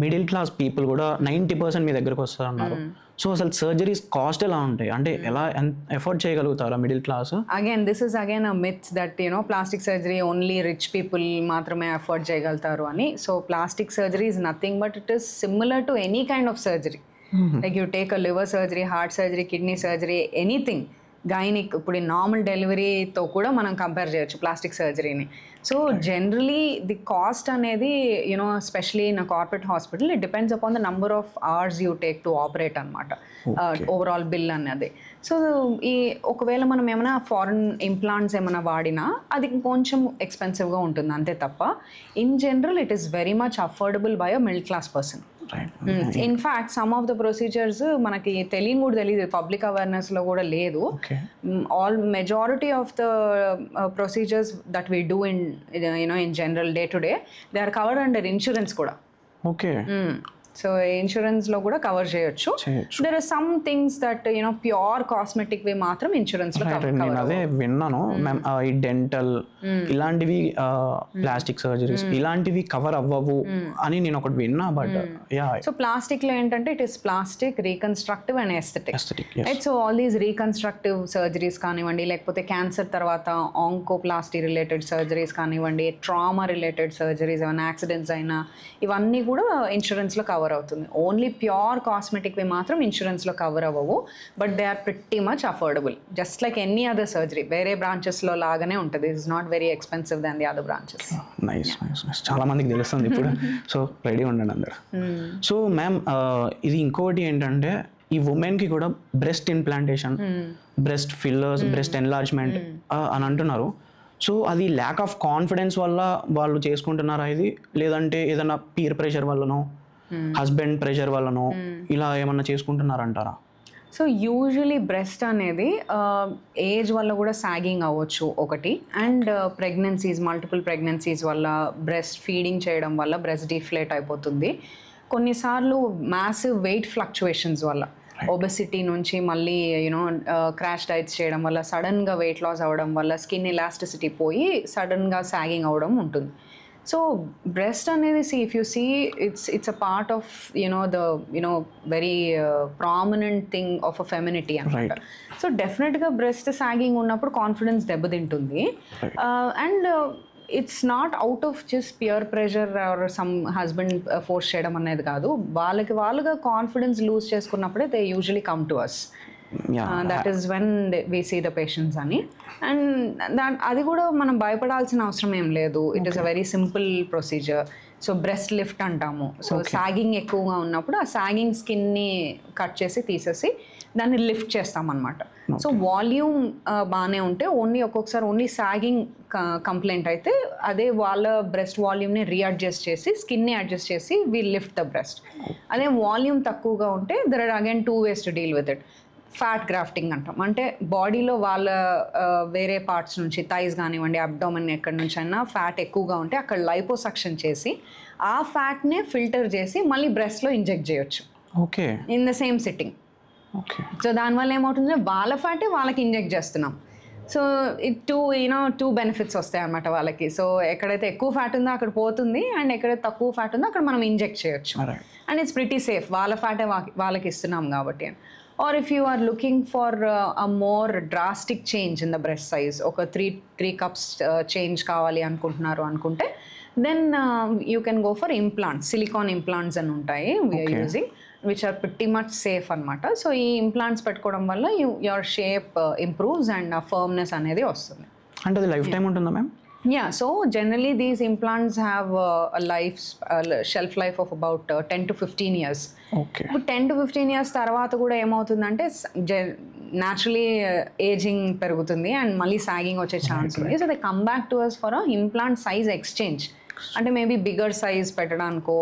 మిడిల్ క్లాస్ పీపుల్ కూడా 90% మీ దగ్గరకు వస్తారు అన్నారు. సో అసలు సర్జరీస్ కాస్ట్ ఎలా ఉంటాయి, అంటే ఎలా ఎఫోర్డ్ చేయగలుగుతారా middle class? Again this is again a myth that plastic surgery only rich people మాత్రమే అఫోర్డ్ చేయగలుగుతారు అని. So plastic surgery is nothing but it is similar to any kind of surgery. Like you take a liver surgery, heart surgery, kidney surgery, anything. Gynaec, ఇప్పుడు normal డెలివరీతో కూడా మనం compare చేయొచ్చు plastic సర్జరీని. So generally the cost అనేది especially in a corporate hospital it depends upon the number of hours you take to operate అనమాట, overall bill అనేది. So ఒకవేళ మనం ఏమైనా ఫారెన్ ఇంప్లాంట్స్ ఏమైనా వాడినా అది కొంచెం ఎక్స్పెన్సివ్గా ఉంటుంది అంతే తప్ప in general it is very much affordable by a middle class person. In fact some of the procedures మనకి తెలియదు, పబ్లిక్ అవేర్నెస్లో కూడా లేదు. All majority of the procedures that we do in general day to day they are covered under insurance కూడా. Okay. So ఇన్సూరెన్స్లో కూడా cover చేయొచ్చు. There are some things that pure cosmetic వి మాత్రం ఇన్సూరెన్స్లో నేను అదే విన్నాను మ్యామ్. ఈ డెంటల్ ఇలాంటివి ప్లాస్టిక్ సర్జరీస్ ఇలాంటివి కవర్ అవ్వవు అని నేను ఒకటి విన్నా. బట్ సో ప్లాస్టిక్లో ఏంటంటే it is plastic, reconstructive and aesthetic. So all these reconstructive surgeries కానివ్వండి, లేకపోతే క్యాన్సర్ తర్వాత ఆంకోప్లాస్టీ రిలేటెడ్ సర్జరీస్ కానివ్వండి, ట్రామా రిలేటెడ్ సర్జరీస్, ఏమైనా యాక్సిడెంట్స్ అయినా ఇవన్నీ కూడా ఇన్సూరెన్స్లో కవర్ అవుతుంది. ఓన్లీ ప్యూర్ కాస్మెటిక్వి మాత్రం ఇన్సూరెన్స్లో కవర్ అవ్వవు. But they are pretty much affordable, just like any other surgery. వేరే బ్రాంచెస్లో లాగానే ఉంటుంది. It's not very expensive than the other branches. Nice nice nice. చాలా మందికి తెలుస్తుంది ఇప్పుడు. సో రెడీ ఉండండి అందరు. సో మ్యామ్ ఇది ఇంకోటి ఏంటంటే ఈ ఉమెన్కి కూడా breast implantation, breast fillers, breast enlargement అని అంటున్నారు. సో అది ల్యాక్ ఆఫ్ కాన్ఫిడెన్స్ వల్ల వాళ్ళు చేసుకుంటున్నారా ఇది, లేదంటే ఏదైనా పీర్ ప్రెషర్ వల్లనో, హస్బెండ్ ప్రెషర్ వల్లనో ఇలా ఏమన్నా చేసుకుంటున్నారంటారా? సో యూజువలీ బ్రెస్ట్ అనేది ఏజ్ వల్ల కూడా సాగింగ్ అవ్వచ్చు ఒకటి, అండ్ ప్రెగ్నెన్సీస్, మల్టిపుల్ ప్రెగ్నెన్సీస్ వల్ల బ్రెస్ట్ ఫీడింగ్ చేయడం వల్ల బ్రెస్ట్ డిఫ్లేట్ అయిపోతుంది. కొన్నిసార్లు మ్యాసివ్ వెయిట్ ఫ్లక్చువేషన్స్ వల్ల, ఒబెసిటీ నుంచి మళ్ళీ క్రాష్ డైట్స్ చేయడం వల్ల, సడన్గా వెయిట్ లాస్ అవ్వడం వల్ల స్కిన్ ఎలాస్టిసిటీ పోయి సడన్గా సాగింగ్ అవ్వడం ఉంటుంది. సో బ్రెస్ట్ అనేది if you see it's a part of the very prominent thing of a femininity అనమాట. సో డెఫినెట్గా బ్రెస్ట్ సాగింగ్ ఉన్నప్పుడు కాన్ఫిడెన్స్ దెబ్బతింటుంది. And it's not out of just pure pressure or some husband force చేయడం అనేది కాదు. వాళ్ళుగా confidence lose చేసుకున్నప్పుడే they usually come to us. That is when we see the patients అని. అండ్ అది కూడా మనం భయపడాల్సిన అవసరం ఏం లేదు. It is a very simple procedure. So breast lift అంటాము. సో సాగింగ్ ఎక్కువగా ఉన్నప్పుడు ఆ సాగింగ్ స్కిన్ని కట్ చేసి తీసేసి దాన్ని లిఫ్ట్ చేస్తామన్నమాట. సో వాల్యూమ్ బాగానే ఉంటే ఒక్కొక్కసారి ఓన్లీ సాగింగ్ కంప్లైంట్ అయితే అదే వాళ్ళ బ్రెస్ట్ వాల్యూమ్ని రీఅడ్జస్ట్ చేసి స్కిన్ని అడ్జస్ట్ చేసి వీ లిఫ్ట్ ద బ్రెస్ట్. అదే వాల్యూమ్ తక్కువగా ఉంటే there are again 2 ways to deal with it. Fat grafting అంటాం. అంటే బాడీలో వాళ్ళ వేరే పార్ట్స్ నుంచి థైస్ కానివ్వండి, అబ్డామిన్ ఎక్కడి నుంచి అయినా ఫ్యాట్ ఎక్కువగా ఉంటే అక్కడ లైపోసక్షన్ చేసి ఆ ఫ్యాట్నే ఫిల్టర్ చేసి మళ్ళీ బ్రెస్ట్లో ఇంజెక్ట్ చేయొచ్చు. Okay, in the same sitting. So దానివల్ల ఏమవుతుందంటే వాళ్ళ ఫ్యాటే వాళ్ళకి ఇంజెక్ట్ చేస్తున్నాం. సో టూ బెనిఫిట్స్ వస్తాయి అన్నమాట వాళ్ళకి. సో ఎక్కడైతే ఎక్కువ ఫ్యాట్ ఉందో అక్కడ పోతుంది, అండ్ ఎక్కడైతే తక్కువ ఫ్యాట్ ఉందో అక్కడ మనం ఇంజెక్ట్ చేయొచ్చు. అండ్ ఇట్స్ ప్రిటీ సేఫ్, వాళ్ళ ఫ్యాటే వాళ్ళకి ఇస్తున్నాం కాబట్టి. Or if you are looking for a more drastic change in the breast size, ఒక 3 cups చేంజ్ కావాలి అనుకుంటే then you can go for implants. Silicone implants అని ఉంటాయి we are using, which are pretty much safe అనమాట. So ఈ implants పెట్టుకోవడం వల్ల your shape improves and ఆ ఫర్మ్నెస్ అనేది వస్తుంది. అంటే అది లైఫ్ టైం ఉంటుందా ma'am? Yeah, so generally these implants have a shelf life of about 10 to 15 years. Okay. 10 to 15 years తర్వాత కూడా ఏమవుతుందంటే న్యాచురలీ ఏజింగ్ పెరుగుతుంది అండ్ మళ్ళీ సాగింగ్ వచ్చే ఛాన్స్ ఉంది. So they come back to us for a implant size exchange. అంటే maybe bigger size పెట్టడానికో,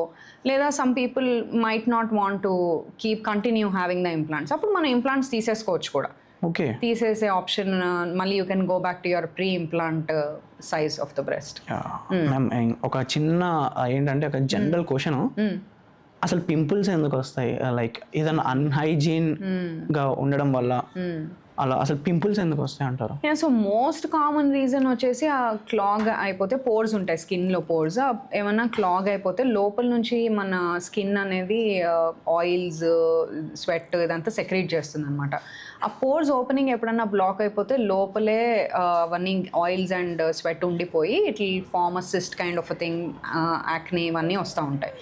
లేదా some people might not want to continue having the implants. అప్పుడు మనం ఇంప్లాంట్స్ తీసేసుకోవచ్చు కూడా. ఓకే, తీసేసే ఆప్షన్ మళ్ళీ you can go back to your pre implant size of the breast. Ma'am ఒక చిన్న ఏంటంటే ఒక జనరల్ క్వశ్చన్, అసలు పింపుల్స్ ఎందుకు వస్తాయి? లైక్ ఏదైనా అన్హైజీన్ గా ఉండడం వల్ల అలా అసలు పింపుల్స్ ఎందుకు వస్తాయి అంటారు? సో మోస్ట్ కామన్ రీజన్ వచ్చేసి ఆ క్లాగ్ అయిపోతే పోర్స్ ఉంటాయి స్కిన్లో. పోర్స్ ఏమన్నా క్లాగ్ అయిపోతే లోపల నుంచి మన స్కిన్ అనేది ఆయిల్స్, స్వెట్ ఇదంతా సెక్రీట్ చేస్తుంది అనమాట. ఆ పోర్స్ ఓపెనింగ్ ఎప్పుడన్నా బ్లాక్ అయిపోతే లోపలే అవన్నీ ఆయిల్స్ అండ్ స్వెట్ ఉండిపోయి it will form a cyst kind of a thing, acne ఇవన్నీ వస్తూ ఉంటాయి.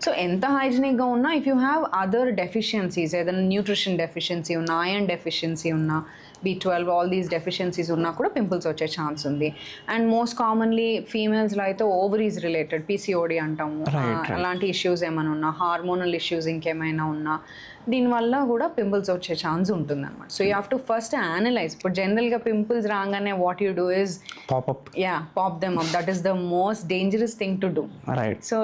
సో ఎంత హైజీనిక్గా ఉన్నా if you have other deficiencies, ఏదైనా న్యూట్రిషన్ డెఫిషియన్సీ ఉన్నా, ఐరన్ డెఫిషియన్సీ ఉన్నా, B12 ఆల్ దీస్ డెఫిషియన్సీస్ ఉన్నా కూడా పింపుల్స్ వచ్చే ఛాన్స్ ఉంది. అండ్ మోస్ట్ కామన్లీ ఫీమేల్స్లో అయితే ఓవరీస్ రిలేటెడ్ PCOD అంటాము, అలాంటి ఇష్యూస్ ఏమైనా ఉన్నా, హార్మోనల్ ఇష్యూస్ ఇంకేమైనా ఉన్నా, దీనివల్ల కూడా పింపుల్స్ వచ్చే ఛాన్స్ ఉంటుంది అనమాట. So you have to first analyse. ఇప్పుడు జనరల్గా పింపుల్స్ రాగానే what you do is pop them up. That is the most dangerous thing to do. So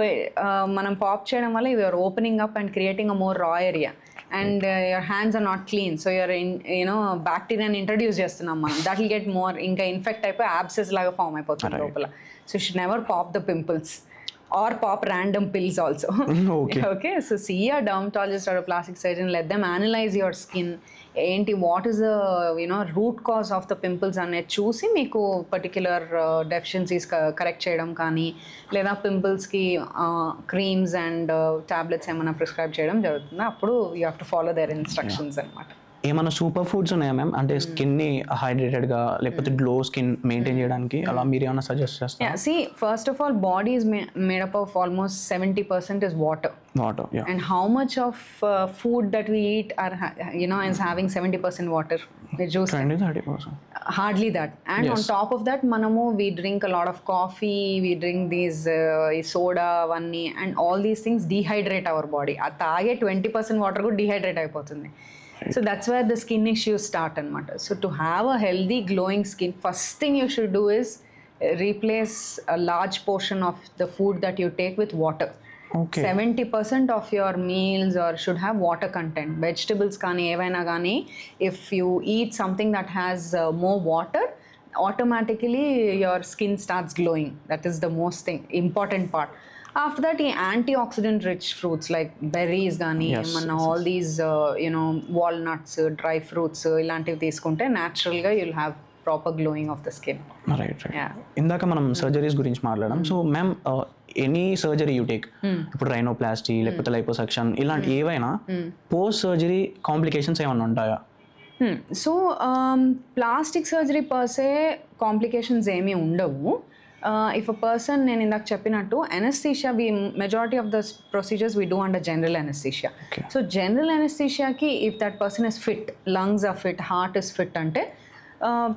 మనం పాప్ చేయడం వల్ల you're opening up and creating a more raw area. And your hands are not clean. So you're బ్యాక్టీరియాని introduce చేస్తున్నాం మనం. That will get more, ఇంకా infect అయిపోయి abscess లాగా form అయిపోతుంది లోపల. So you should never pop the pimples or pop random pills also. Okay, so see a dermatologist or a plastic surgeon, let them analyze your skin. What is the root cause of the pimples ane చూసి మీకు particular deficiencies correct చేయడం కానీ, లేదా పింపుల్స్కి creams and tablets ఏమైనా prescribe చేయడం జరుగుతుంది. అప్పుడు you have to follow their instructions అనమాట. ఏమైనా సూపర్ ఫుడ్స్ ఉన్నాయా మ్యామ్? అంటే స్కిన్ని హైడ్రేటెడ్గా లేకపోతే గ్లో స్కిన్ మెయింటైన్ చేయడానికి అలా మీరు ఏమైనా సజెస్ట్ చేస్తారా? See, first of all, body is made up of almost 70% is water. Yeah. And how much of food that we eat are is having 70% water? 20-30%. Hardly that. And on top of that, we drink a lot of coffee, we drink these soda, vanni, and all these things dehydrate our body. Atage 20% water ko dehydrate అయిపోతుంది. So that's where the skin issues start anamata. So to have a healthy glowing skin, first thing you should do is replace a large portion of the food that you take with water. Okay. 70% of your meals or should have water content. Vegetables kaani evaina gaani, if you eat something that has more water, automatically your skin starts glowing. That is the most important part. After that ఈ antioxidant rich fruits like berries కానీ మన all these you know walnuts, dry fruits ఇలాంటివి తీసుకుంటే న్యాచురల్గా you'll have proper glowing of the skin. Right. ఇందాక మనం surgeries గురించి మాట్లాడడం. So ma'am any surgery you take, ఇప్పుడు రైనోప్లాస్టీ లేకపోతే లైపోసక్షన్ ఇలాంటి ఏవైనా పోస్ట్ సర్జరీ కాంప్లికేషన్స్ ఏమైనా ఉంటాయా? So plastic surgery per se complications ఏమీ ఉండవు. ఇఫ్ అ పర్సన్, నేను ఇందాక చెప్పినట్టు anaesthesia, majority of the procedures we do under general anaesthesia. So general అనెస్థీషియాకి if that person is fit, lungs are fit, heart is fit అంటే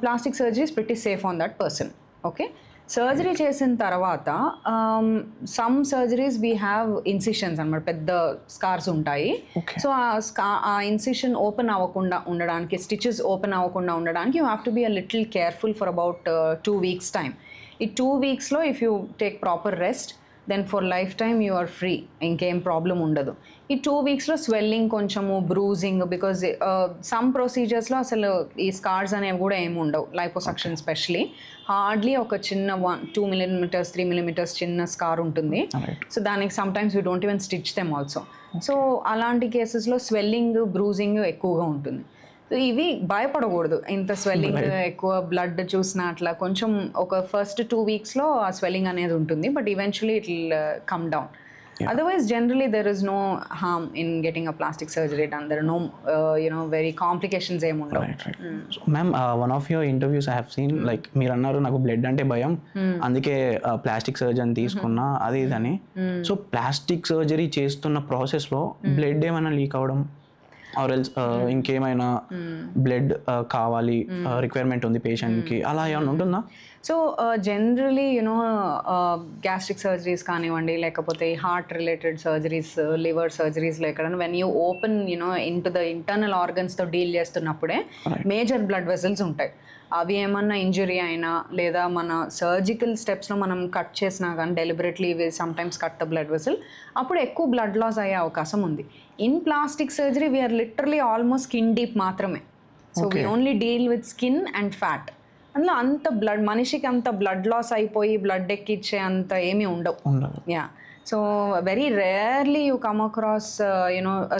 plastic surgery is pretty safe on that person. Okay, surgery చేసిన తర్వాత some surgeries we have incisions అనమాట, పెద్ద scars ఉంటాయి. So ఆ incision open అవ్వకుండా ఉండడానికి, స్టిచెస్ ఓపెన్ అవ్వకుండా ఉండడానికి you have to be a little careful for about 2 weeks time. ఈ 2 weeksలో if you take proper rest then for lifetime you are free, ఇంకేం ప్రాబ్లం ఉండదు. ఈ 2 weeksలో స్వెల్లింగ్, కొంచెము బ్రూజింగ్, బికాజ్ సమ్ ప్రొసీజర్స్లో అసలు ఈ స్కార్స్ అనేవి కూడా ఏమి ఉండవు, లైపోసక్షన్ స్పెషలీ. హార్డ్లీ ఒక చిన్న 2 millimeters 3 millimeters చిన్న స్కార్ ఉంటుంది. సో దానికి sometimes you don't even stitch them also. So అలాంటి కేసెస్లో స్వెల్లింగ్, బ్రూజింగ్ ఎక్కువగా ఉంటుంది. సో ఇవి భయపడకూడదు. ఇంత స్వెల్లింగ్, ఎక్కువ బ్లడ్ చూసినా అట్లా కొంచెం ఒక ఫస్ట్ 2 weeksలో ఆ స్వెల్లింగ్ అనేది ఉంటుంది, but eventually it will come down. Otherwise, generally, there is no harm in getting a plastic surgery done. There are no, very complications. Right. So, ma'am, one of your interviews I have seen, like, మీరు అన్నారు నాకు blood అంటే భయం, అందుకే plastic surgery తీసుకున్నా అది ఇదని. So plastic surgery చేస్తున్న ప్రాసెస్లో బ్లడ్ ఏమైనా లీక్ అవడం ఆర్ ఎల్స్ ఇంకేమైనా బ్లడ్ కావాలి, రిక్వైర్మెంట్ ఉంది పేషెంట్కి, అలా ఏమైనా ఉంటుందా? సో జనరలీ గ్యాస్ట్రిక్ సర్జరీస్ కానివ్వండి, లేకపోతే హార్ట్ రిలేటెడ్ సర్జరీస్, లివర్ సర్జరీస్లో ఎక్కడైనా when you open into the internal ఆర్గన్స్తో డీల్ చేస్తున్నప్పుడే మేజర్ బ్లడ్ వెసల్స్ ఉంటాయి. అవి ఏమన్నా ఇంజురీ అయినా, లేదా మన సర్జికల్ స్టెప్స్లో మనం కట్ చేసినా కానీ deliberately sometimes cut the blood vessel, అప్పుడు ఎక్కువ బ్లడ్ లాస్ అయ్యే అవకాశం ఉంది. In plastic surgery we're literally almost skin deep మాత్రమే. So we only deal with skin and fat. అందులో అంత బ్లడ్, మనిషికి అంత బ్లడ్ లాస్ అయిపోయి బ్లడ్ ఎక్కిచ్చే అంత ఏమీ ఉండవు. Yeah, so very rarely you come across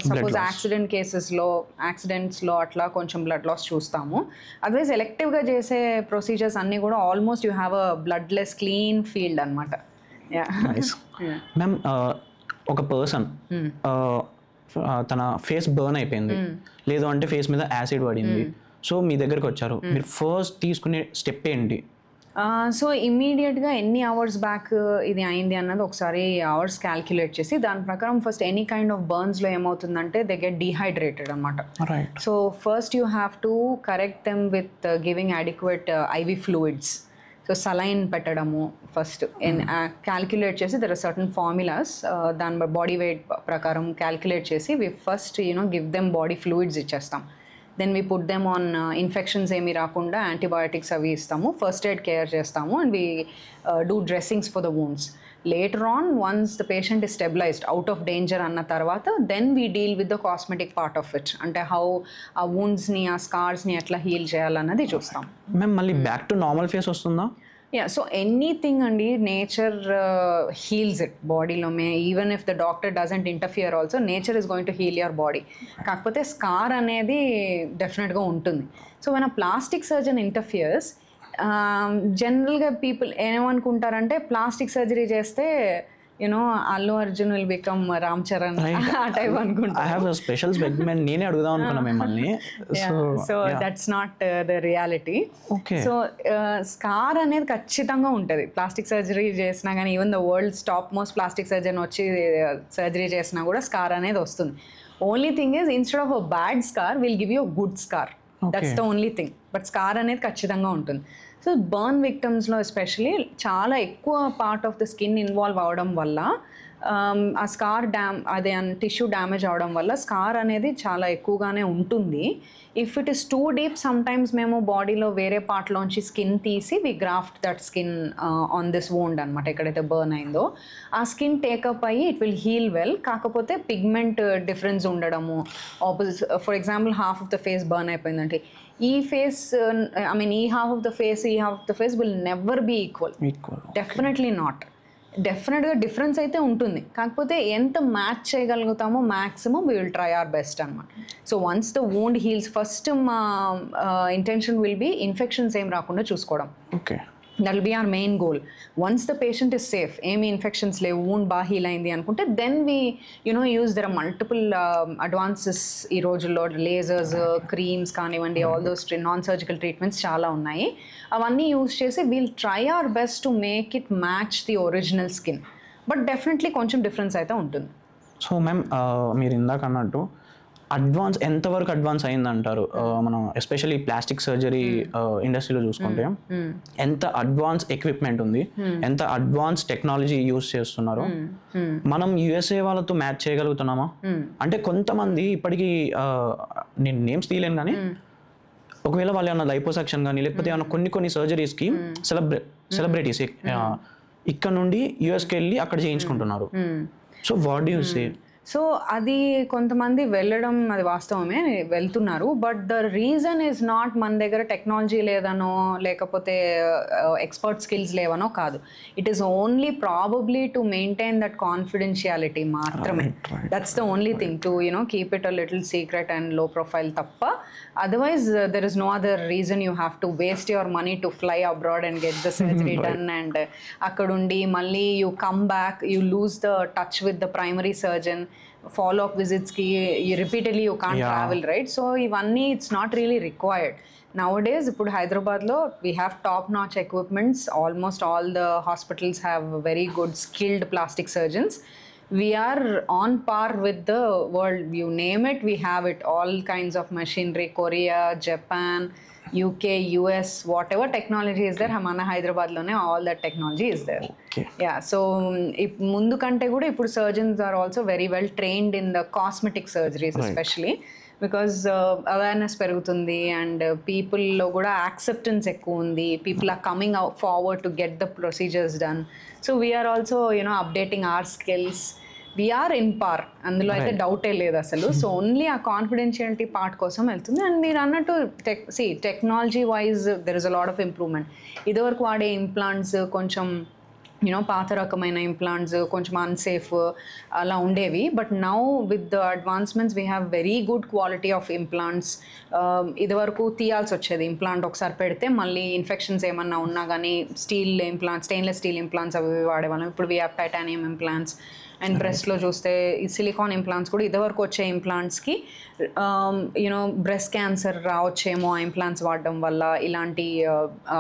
suppose యాక్సిడెంట్స్లో అట్లా కొంచెం బ్లడ్ లాస్ చూస్తాము. అదర్వైజ్ ఎలెక్టివ్గా చేసే ప్రొసీజర్స్ అన్నీ కూడా almost you have a bloodless clean field అనమాట. మ్యామ్, ఒక పర్సన్ తన ఫేస్ బర్న్ అయిపోయింది, లేదు అంటే ఫేస్ మీద యాసిడ్ పడింది, సో మీ దగ్గరకు వచ్చారు, మీరు ఫస్ట్ తీసుకునే స్టెప్ ఏంటి? సో ఇమ్మీడియట్గా ఎన్ని అవర్స్ బ్యాక్ ఇది అయింది అన్నది ఒకసారి అవర్స్ క్యాల్కులేట్ చేసి దాని ప్రకారం ఫస్ట్ ఎనీ కైండ్ ఆఫ్ బర్న్స్లో ఏమవుతుందంటే దే గెట్ డీహైడ్రేటెడ్ అనమాట. So first you have to correct them with giving adequate IV fluids. So saline పెట్టడము ఫస్ట్ క్యాల్కులేట్ చేసి దర్ ఆర్ సర్టన్ ఫార్ములాస్, దాని బాడీ వెయిట్ ప్రకారం క్యాల్కులేట్ చేసి we first give them body fluids ఇచ్చేస్తాం. Then we put them on infections ఏమీ రాకుండా antibiotics అవి ఇస్తాము, ఫస్ట్ ఎయిడ్ కేర్ చేస్తాము, and we do dressings for the wounds. Later on once the patient is stabilized, out of danger అన్న తర్వాత then we deal with the cosmetic part of it, అంటే how ఆ వూండ్స్ని, ఆ స్కార్స్ని ఎట్లా హీల్ చేయాలన్నది చూస్తాం. మేము మళ్ళీ బ్యాక్ టు నార్మల్ ఫేస్ వస్తుందా? యా, సో ఎనీథింగ్ అండి, నేచర్ హీల్స్ ఇట్ బాడీలో. Even if the doctor doesn't interfere also, nature is going to heal your body. కాకపోతే స్కార్ అనేది డెఫినెట్గా ఉంటుంది. సో మన ప్లాస్టిక్ సర్జన్ ఇంటర్ఫియర్స్, జనరల్గా పీపుల్ ఏమనుకుంటారంటే ప్లాస్టిక్ సర్జరీ చేస్తే అల్లు అర్జున్ విల్ బికమ్ రామ్ చరణ్ ఆ టైప్ అనుకుంటా. I have a special segment, నేనే అడుగుదాం అనుకున్నా మిమ్మల్ని. So that's not the reality. So scar అనేది ఖచ్చితంగా ఉంటుంది ప్లాస్టిక్ సర్జరీ చేసినా కానీ. Even the world top most plastic surgeon వచ్చి సర్జరీ చేసినా కూడా స్కార్ అనేది వస్తుంది. Only thing is instead of a bad scar will give you a good scar. That's the only thing. But scar అనేది ఖచ్చితంగా ఉంటుంది. సో బర్న్ విక్టమ్స్లో especially చాలా ఎక్కువ part of the skin involve అవడం వల్ల, ఆ స్కార్ అదే టిష్యూ డ్యామేజ్ అవడం వల్ల స్కార్ అనేది చాలా ఎక్కువగానే ఉంటుంది. If it is too deep, sometimes మేము బాడీలో వేరే పార్ట్లోంచి స్కిన్ తీసి we graft that skin on this wound అనమాట, ఎక్కడైతే బర్న్ అయిందో. ఆ స్కిన్ టేకప్ అయ్యి ఇట్ విల్ హీల్ వెల్. కాకపోతే పిగ్మెంట్ డిఫరెన్స్ ఉండడము, opposite, for example half of the face burn అయిపోయిందంటే ఈ ఫేస్, ఈ హాఫ్ ఆఫ్ ద ఫేస్, ఈ half of the face will never be equal. Definitely not. డెఫినెట్గా difference అయితే ఉంటుంది, కాకపోతే ఎంత మ్యాచ్ చేయగలుగుతామో maximum we will try our best అనమాట. So once the wound heals, first మా ఇంటెన్షన్ విల్ బీ ఇన్ఫెక్షన్స్ ఏం రాకుండా చూసుకోవడం. Okay, that will be our main goal. Once the patient is safe, ఏమి ఇన్ఫెక్షన్స్ లేవు, వూండ్ బాగా heal అయింది అనుకుంటే then we use there are multiple advances ఈ రోజుల్లో, లేజర్స్, క్రీమ్స్ కానివ్వండి, all those non surgical treatments చాలా ఉన్నాయి. అవన్నీ యూజ్ చేసి we'll try our best to make it match the original skin. But definitely కొంచెం డిఫరెన్స్ అయితే ఉంటుంది. సో మ్యామ్ మీరు ఇందాక అన్నట్టు అడ్వాన్స్ ఎంతవరకు అడ్వాన్స్ అయిందంటారు? మనం ఎస్పెషల్లీ ప్లాస్టిక్ సర్జరీ ఇండస్ట్రీలో చూసుకుంటే ఎంత అడ్వాన్స్ ఎక్విప్మెంట్ ఉంది, ఎంత అడ్వాన్స్ టెక్నాలజీ యూస్ చేస్తున్నారు, మనం యుఎస్ఏ వాళ్ళతో మ్యాచ్ చేయగలుగుతున్నామా? అంటే కొంతమంది ఇప్పటికీ నేను నేమ్స్ తీయలేను కానీ ఒకవేళ వాళ్ళు ఏమన్నా లైపోసెక్షన్ కానీ లేకపోతే ఏమన్నా కొన్ని సర్జరీస్కి సెలబ్రిటీస్ ఇక్కడ నుండి యుఎస్కి వెళ్ళి అక్కడ చేయించుకుంటున్నారు. So what do you say? So అది కొంతమంది వెళ్ళడం అది వాస్తవమే, వెళ్తున్నారు. But the reason is not మన దగ్గర టెక్నాలజీ లేదనో లేకపోతే ఎక్స్పర్ట్ స్కిల్స్ లేవనో కాదు. It is only probably to maintain that confidentiality మాత్రమే. That's the only thing, to keep it a little secret and low profile తప్ప. Otherwise there is no other reason you have to waste your money to fly abroad and get the surgery done and అక్కడుండి మళ్ళీ you come back, you lose the touch with the primary surgeon, follow-up visits-ki repeatedly you can't travel, right? So ivanni it's not really required. Nowadays ippudu Hyderabad lo we have top-notch equipments. Almost all the hospitals have very good skilled plastic surgeons. We are on par with the world. You name it, we have it. All kinds of machinery, Korea, Japan, UK, US, whatever technology is there, Hamana Hyderabad lone all that technology is there. Okay. Yeah, so mundu kante kuda ippudu surgeons are also very well trained in the cosmetic surgeries, especially because awareness perugutundi and people lo kuda acceptance ekku undi. People are coming out forward to get the procedures done. So we are also updating our skills. We are in par, అందులో అయితే డౌటే లేదు అసలు. So only ఆ confidentiality part కోసం వెళ్తుంది. And మీరు అన్నట్టు technology wise there is a lot of improvement. ఇదివరకు వాడే ఇంప్లాంట్స్ కొంచెం పాత రకమైన ఇంప్లాంట్స్ కొంచెం అన్సేఫ్ అలా ఉండేవి. But now with the advancements we have very good quality of implants. ఇదివరకు తీయాల్సి వచ్చేది ఇంప్లాంట్, ఒకసారి పెడితే మళ్ళీ ఇన్ఫెక్షన్స్ ఏమన్నా ఉన్నా కానీ steel implants, stainless steel implants అవి వాడేవాళ్ళం. ఇప్పుడు we have titanium implants. And బ్రెస్ట్లో చూస్తే ఈ సిలికాన్ ఇంప్లాంట్స్ కూడా ఇదివరకు వచ్చే ఇంప్లాంట్స్కి బ్రెస్ట్ క్యాన్సర్ రావచ్చేమో ఆ ఇంప్లాంట్స్ వాడడం వల్ల, ఇలాంటి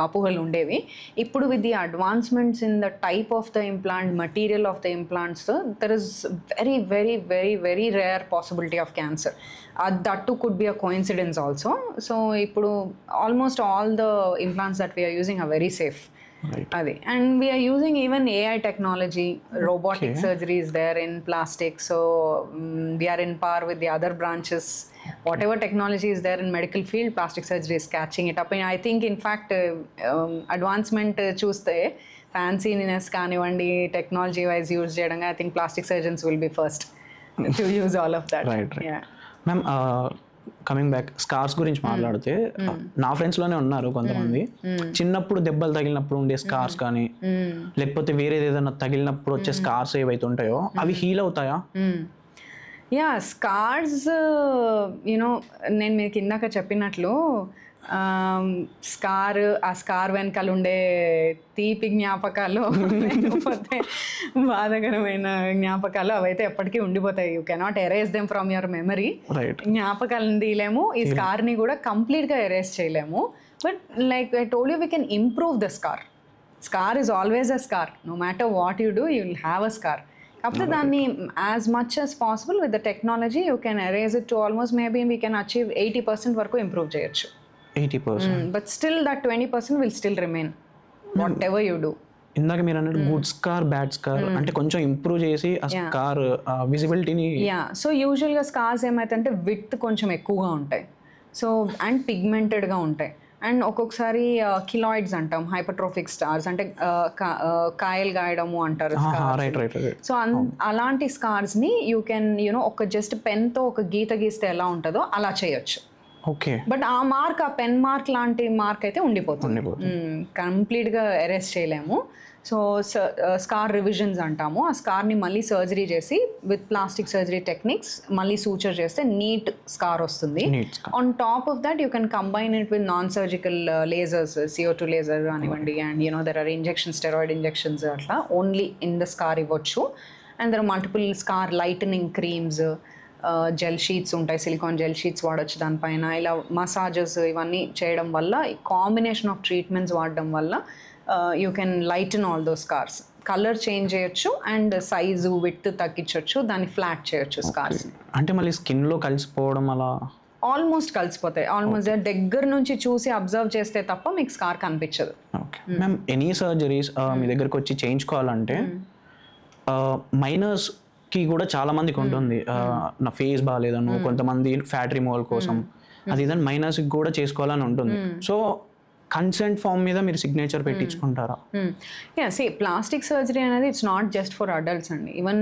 అపోహలు ఉండేవి. ఇప్పుడు with the advancements in the type of the implant, material of the implants, there is very very very very rare possibility of cancer. That too could be a coincidence also. So ఇప్పుడు almost all the implants that we're using are very safe. Adi. And we are using even AI technology, robotic surgery is there in plastic. So we are in par with the other branches. Whatever technology is there in medical field, plastic surgery is catching it up. And I think in fact advancement చూస్తే fanciness కానివ్వండి, technology wise use చేయడంగా I think plastic surgeons will be first to use all of that. Right. Yeah. Ma'am, coming back scars గురించి మాట్లాడితే నా friends లోనే ఉన్నారు కొంతమంది, చిన్నప్పుడు దెబ్బలు తగిలినప్పుడు ఉండే స్కార్స్ కానీ లేకపోతే వేరే ఏదైనా తగిలినప్పుడు వచ్చే స్కార్స్ ఏవైతే ఉంటాయో అవి హీల్ అవుతాయా? యా, స్కార్స్ నేను మీకు ఇందాక చెప్పినట్లు ఆ స్కార్ వెనకాల ఉండే తీపి జ్ఞాపకాలు లేకపోతే బాధకరమైన జ్ఞాపకాలు అవైతే ఎప్పటికీ ఉండిపోతాయి. You cannot erase them from your memory. జ్ఞాపకాలను తీయలేము, ఈ స్కార్ని కూడా కంప్లీట్గా ఎరేజ్ చేయలేము. But like I told you, we can improve the scar. Scar is always a scar. No matter what you do, you will have a scar. కాకపోతే దాన్ని as much as possible with the technology you can erase it to almost maybe we can achieve 80% వరకు improve చేయొచ్చు. 80%. But still that 20% will still remain whatever you do. ఇందాక మీరు అన్నట్టు good scar, bad scar అంటే కొంచెం improve చేసి ఆ scar విజిబిలిటీని. So యూజువల్గా స్కార్స్ ఏమైతే విడ్త్ కొంచెం ఎక్కువగా ఉంటాయి, సో అండ్ పిగ్మెంటెడ్గా ఉంటాయి. అండ్ ఒక్కొక్కసారి కిలాయిడ్స్ అంటాం, హైపర్ట్రోఫిక్ స్టార్స్ అంటే కాయలు గాయడము అంటారు. సో అలాంటి స్కార్స్ని యూ కెన్ ఒక జస్ట్ పెన్తో ఒక గీత గీస్తే ఎలా ఉంటుందో అలా చేయొచ్చు. ఓకే. బట్ ఆ మార్క్, ఆ పెన్ మార్క్ లాంటి మార్క్ అయితే ఉండిపోతుంది, కంప్లీట్గా ఎరేస్ చేయలేము. సో స్కార్ రివిజన్స్ అంటాము. ఆ స్కార్ని మళ్ళీ సర్జరీ చేసి విత్ ప్లాస్టిక్ సర్జరీ టెక్నిక్స్ మళ్ళీ సూచర్ చేస్తే నీట్ స్కార్ వస్తుంది. On top of that you can combine it with non surgical lasers, CO2 laser కానివ్వండి, and there are injections, steroid injections అట్లా only in the scar ఇవ్వచ్చు. And there are multiple scar lightening creams, gel sheets ఉంటాయి, silicone gel sheets వాడచ్చు దానిపైన. ఇలా massages ఇవన్నీ చేయడం వల్ల, కాంబినేషన్ ఆఫ్ ట్రీట్మెంట్స్ వాడడం వల్ల you can lighten all those scars. Colour change చేయొచ్చు అండ్ సైజు విడ్త్ తగ్గించవచ్చు, దాన్ని ఫ్లాట్ చేయొచ్చు స్కార్స్. అంటే మళ్ళీ స్కిన్లో కలిసిపోవడం అలా ఆల్మోస్ట్ కలిసిపోతాయి. ఆల్మోస్ట్ దగ్గర నుంచి చూసి అబ్జర్వ్ చేస్తే తప్ప మీకు స్కార్ కనిపించదు. ఓకే మ్యామ్, ఎనీ సర్జరీస్ మీ దగ్గరకు వచ్చి చేయించుకోవాలంటే మైనర్స్కి కూడా చాలా మందికి ఉంటుంది, నా ఫేస్ బాగాలేదను, కొంతమంది ఫ్యాట్ రిమూవల్ కోసం అది ఇదని మైనర్స్కి కూడా చేసుకోవాలని ఉంటుంది. సో కన్సెంట్ ఫామ్ మీద మీరు సిగ్నేచర్ పెట్టించుకుంటారా? ప్లాస్టిక్ సర్జరీ అనేది it's not just for adults అండి. ఈవెన్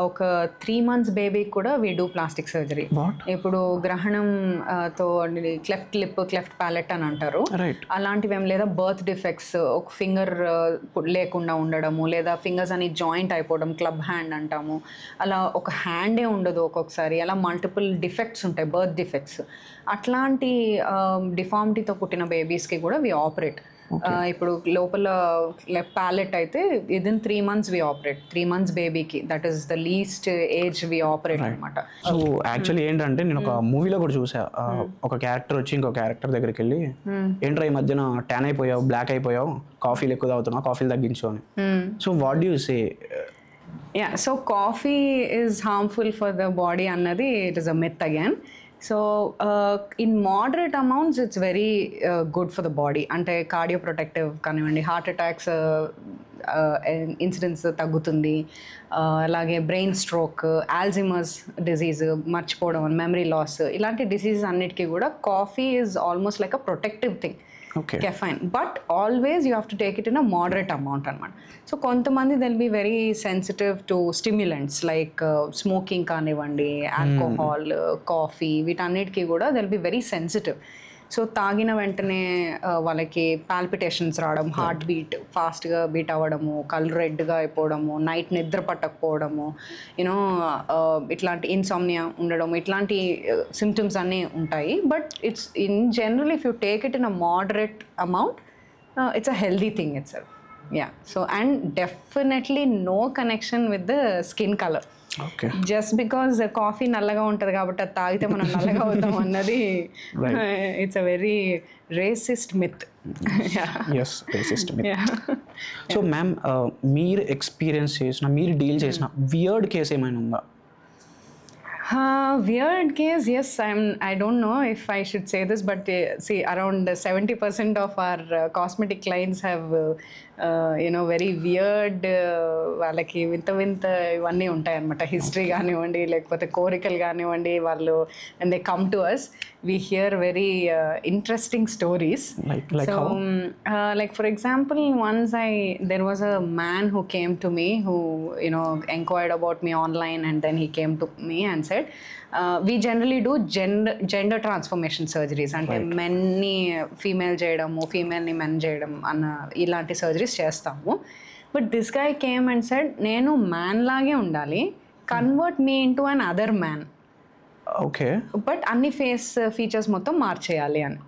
ఒక 3 months బేబీకి కూడా వీ డూ ప్లాస్టిక్ సర్జరీ. ఇప్పుడు గ్రహణం తో క్లెఫ్ట్ లిప్, క్లెఫ్ట్ ప్యాలెట్ అని అంటారు, అలాంటివి ఏం, లేదా బర్త్ డిఫెక్ట్స్, ఒక ఫింగర్ లేకుండా ఉండడము, లేదా ఫింగర్స్ అని జాయింట్ అయిపోవడం, క్లబ్ హ్యాండ్ అంటాము, అలా ఒక హ్యాండే ఉండదు ఒక్కొక్కసారి, అలా మల్టిపుల్ డిఫెక్ట్స్ ఉంటాయి, బర్త్ డిఫెక్ట్స్. అట్లాంటి డిఫార్మిటీతో పుట్టిన బేబీస్కి కూడా వి ఆపరేట్. ఇప్పుడు లోపల ప్యాలెట్ అయితే within 3 months we operate. 3 months బేబీకి, that is the least age we operate అనమాట. సో యాక్చువల్లీ ఏంటంటే నేను ఒక మూవీలో కూడా చూసా, ఒక క్యారెక్టర్ వచ్చి ఇంకో క్యారెక్టర్ దగ్గరికి వెళ్ళి, ఏంట్రా ఈ మధ్యన ట్యాన్ అయిపోయావు, బ్లాక్ అయిపోయావు, కాఫీలు ఎక్కువ తాగుతున్నావు, కాఫీలు తగ్గించు అని. So what do you say? So coffee is harmful for the body అన్నది it is a myth again. So in moderate amounts it's very good for the body. అంటే కార్డియో ప్రొటెక్టివ్ కానివ్వండి, హార్ట్ అటాక్స్ ఇన్సిడెన్స్ తగ్గుతుంది, అలాగే brain stroke, Alzheimer's disease, మర్చిపోవడం, memory loss, ఇలాంటి diseases అన్నిటికీ కూడా coffee is almost like a protective thing, caffeine. But always you have to take it in a moderate amount అనమాట. So కొంతమంది they'll be very sensitive to stimulants like smoking కానివ్వండి, alcohol, coffee, వీటన్నిటికీ కూడా they'll be very sensitive. So తాగిన వెంటనే వాళ్ళకి palpitations రావడం, heart beat ఫాస్ట్గా బీట్ అవ్వడము, కళ్ళు రెడ్గా అయిపోవడము, నైట్ నిద్ర పట్టకపోవడము, ఇట్లాంటి ఇన్సామ్నియా ఉండడం, ఇట్లాంటి సిమ్టమ్స్ అన్నీ ఉంటాయి. But it's in general if you take it in a moderate amount, it's a healthy thing itself. So and definitely no connection with the skin colour. Just because coffee నల్లగా ఉంటుంది కాబట్టి అది తాగితే మనం నల్లగా అవుతాం అన్నది it's a very racist myth. So ma'am, మీరు ఎక్స్పీరియన్స్ చేసిన, మీరు డీల్ చేసిన వియర్డ్ కేసు ఏమైనా ఉందా? Weird case, yes. I don't know if I should say this, but see, around 70% of our cosmetic clients have very weird, వాళ్ళకి వింత వింత ఇవన్నీ ఉంటాయి అనమాట. హిస్టరీ కానివ్వండి, లేకపోతే కోరికలు కానివ్వండి, వాళ్ళు and they come to us, we hear very interesting stories. So like for example, once there was a man who came to me who inquired about me online, and then he came to me and said, we generally do gender transformation surgeries, అంటే మెన్ని female చేయడము, ఫీమేల్ని men చేయడం అన్న ఇలాంటి surgeries చేస్తాము. But this guy came and said, నేను man లాగే ఉండాలి, convert me into an other man, okay, but అన్ని ఫేస్ ఫీచర్స్ మొత్తం మార్చేయాలి అని.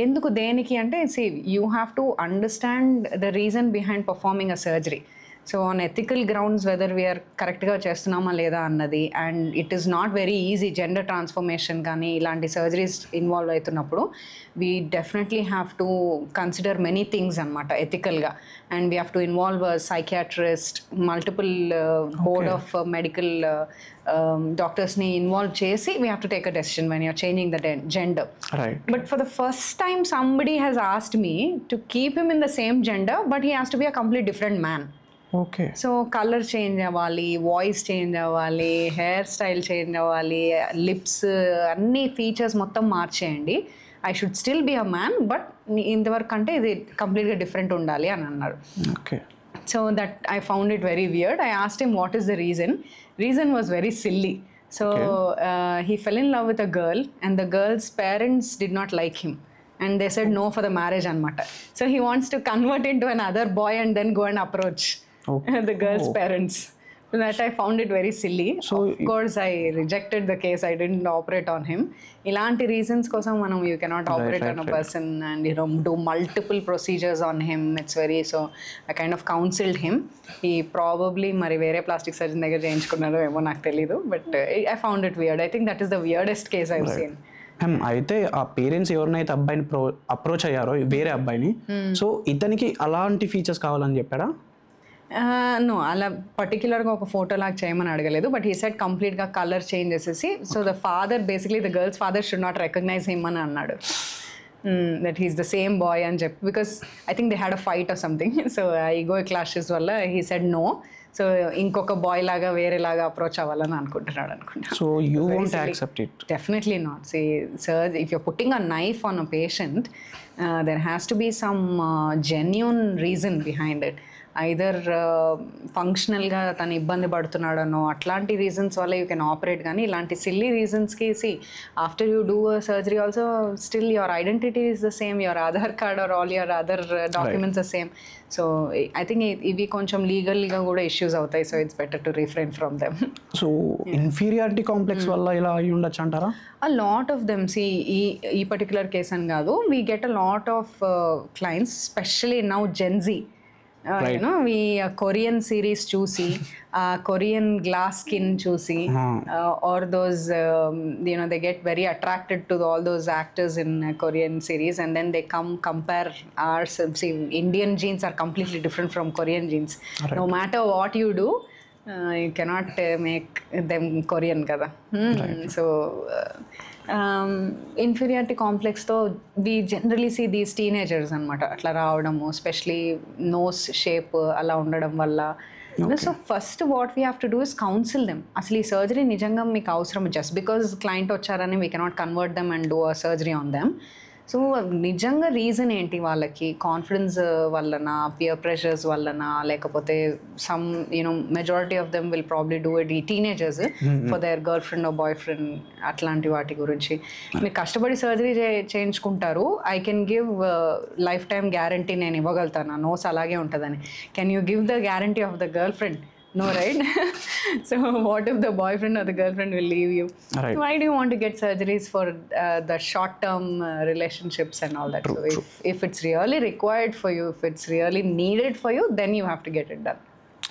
ఎందుకు, దేనికి అంటే, see, you have to understand the reason behind performing a surgery. So on ethical grounds whether we're కరెక్ట్గా చేస్తున్నామా లేదా అన్నది. And it is not very easy, gender transformation కానీ ఇలాంటి సర్జరీస్ ఇన్వాల్వ్ అవుతున్నప్పుడు we definitely have to consider many things అనమాట ఎథికల్గా. And we have to involve psychiatrist, multiple board of medical డాక్టర్స్ని ఇన్వాల్వ్ చేసి we have to take a decision when you're changing the gender. But for the first time somebody has asked me to keep him in the same gender, but he has to be a complete different man. Okay, so colour change అవ్వాలి, voice change అవ్వాలి, hair style change అవ్వాలి, lips, అన్ని features మొత్తం మార్చేయండి. I should still be a man, but ఇంతవరకు అంటే ఇది కంప్లీట్గా డిఫరెంట్ ఉండాలి అని అన్నారు. Okay, so that I found it very weird. I asked him what is the reason. Reason was very silly. So he fell in love with a girl, and the girl's parents did not like him. And they said no for the marriage anmata. So he wants to convert into another boy and then go and approach the girl's parents. So that I found it very silly. So of course I rejected the case. I didn't operate on him. Ilanti reasons kosam manam you cannot operate on a person and do multiple procedures on him. It's very, so I kind of counseled him. He probably mari vere plastic surgeon దగ్గర చేయించుకున్నారో ఏమో నాకు తెలీదు, but I found it weird. I think that is the weirdest case I've seen. అయితే ఆ parents ఎవరినైతే అబ్బాయిని approach అయ్యారో వేరే అబ్బాయిని, సో ఇతనికి అలాంటి ఫీచర్స్ కావాలని చెప్పాడా? నో, అలా పర్టికులర్గా ఒక ఫోటో లాగా చేయమని అడగలేదు, బట్ హీ సెట్ కంప్లీట్గా కలర్ చేంజ్ చేసేసి, so the father basically the girl's father should not recognize him అని అన్నాడు, that he's the same boy అని చెప్పి, because I think they had a fight or something. So ego clashes వల్ల he said no, so ఇంకొక boy లాగా వేరేలాగా approach అవ్వాలని అనుకుంటున్నాడు అనుకుంటా. So you won't accept it? Definitely not. See, sir, if you're putting a knife on a patient, there has to be some genuine reason behind it. Either ఫంక్షనల్గా తను ఇబ్బంది పడుతున్నాడనో అట్లాంటి రీజన్స్ వల్ల యూ కెన్ ఆపరేట్, కానీ ఇలాంటి silly రీజన్స్కి after you do surgery also still your identity is the same, your Aadhaar card or all your other documents the same. So I think ఇవి కొంచెం లీగల్గా కూడా ఇష్యూస్ అవుతాయి, so it's better to refrain from them. So inferiority complex వల్ల ఇలా అయ్యి ఉండొచ్చు అంటారా? A lot of them, see, ఈ పర్టికులర్ కేస్ అని కాదు, we get a lot of clients, especially now Gen Z. You know, we Korean series చూసి, Korean glass skin చూసి, or those, you know, they get very attracted to all those actors in Korean series, and then they compare ourselves. See, Indian genes are completely different from Korean genes. Right. No matter what you do, you cannot make them Korean kada. Right. So inferiority కాంప్లెక్స్తో we generally see these teenagers అనమాట అట్లా రావడము, especially nose shape అలా ఉండడం వల్ల. So first what we have to do is counsel them. అసలు ఈ surgery నిజంగా మీకు అవసరం, జస్ట్ బికాజ్ క్లయింట్ వచ్చారని we cannot convert them and do a surgery on them. So నిజంగా రీజన్ ఏంటి, వాళ్ళకి కాన్ఫిడెన్స్ వల్లన, పియర్ ప్రెషర్స్ వల్లన, లేకపోతే some you know majority of them will probably do it, ఈ teenagers for their girl friend or boy friend, అట్లాంటి వాటి గురించి. మీరు కష్టపడి సర్జరీ చేయించుకుంటారు, I can give life time guarantee నేను ఇవ్వగలుగుతాను, నోస్ అలాగే ఉంటుందని. Can you give the guarantee of the girl friend? No, right? So what if the boyfriend or the girlfriend will leave you? Right. Why do you want to get surgeries for the short-term relationships and all that? True, so if it's really required for you, if it's really needed for you, then you have to get it done.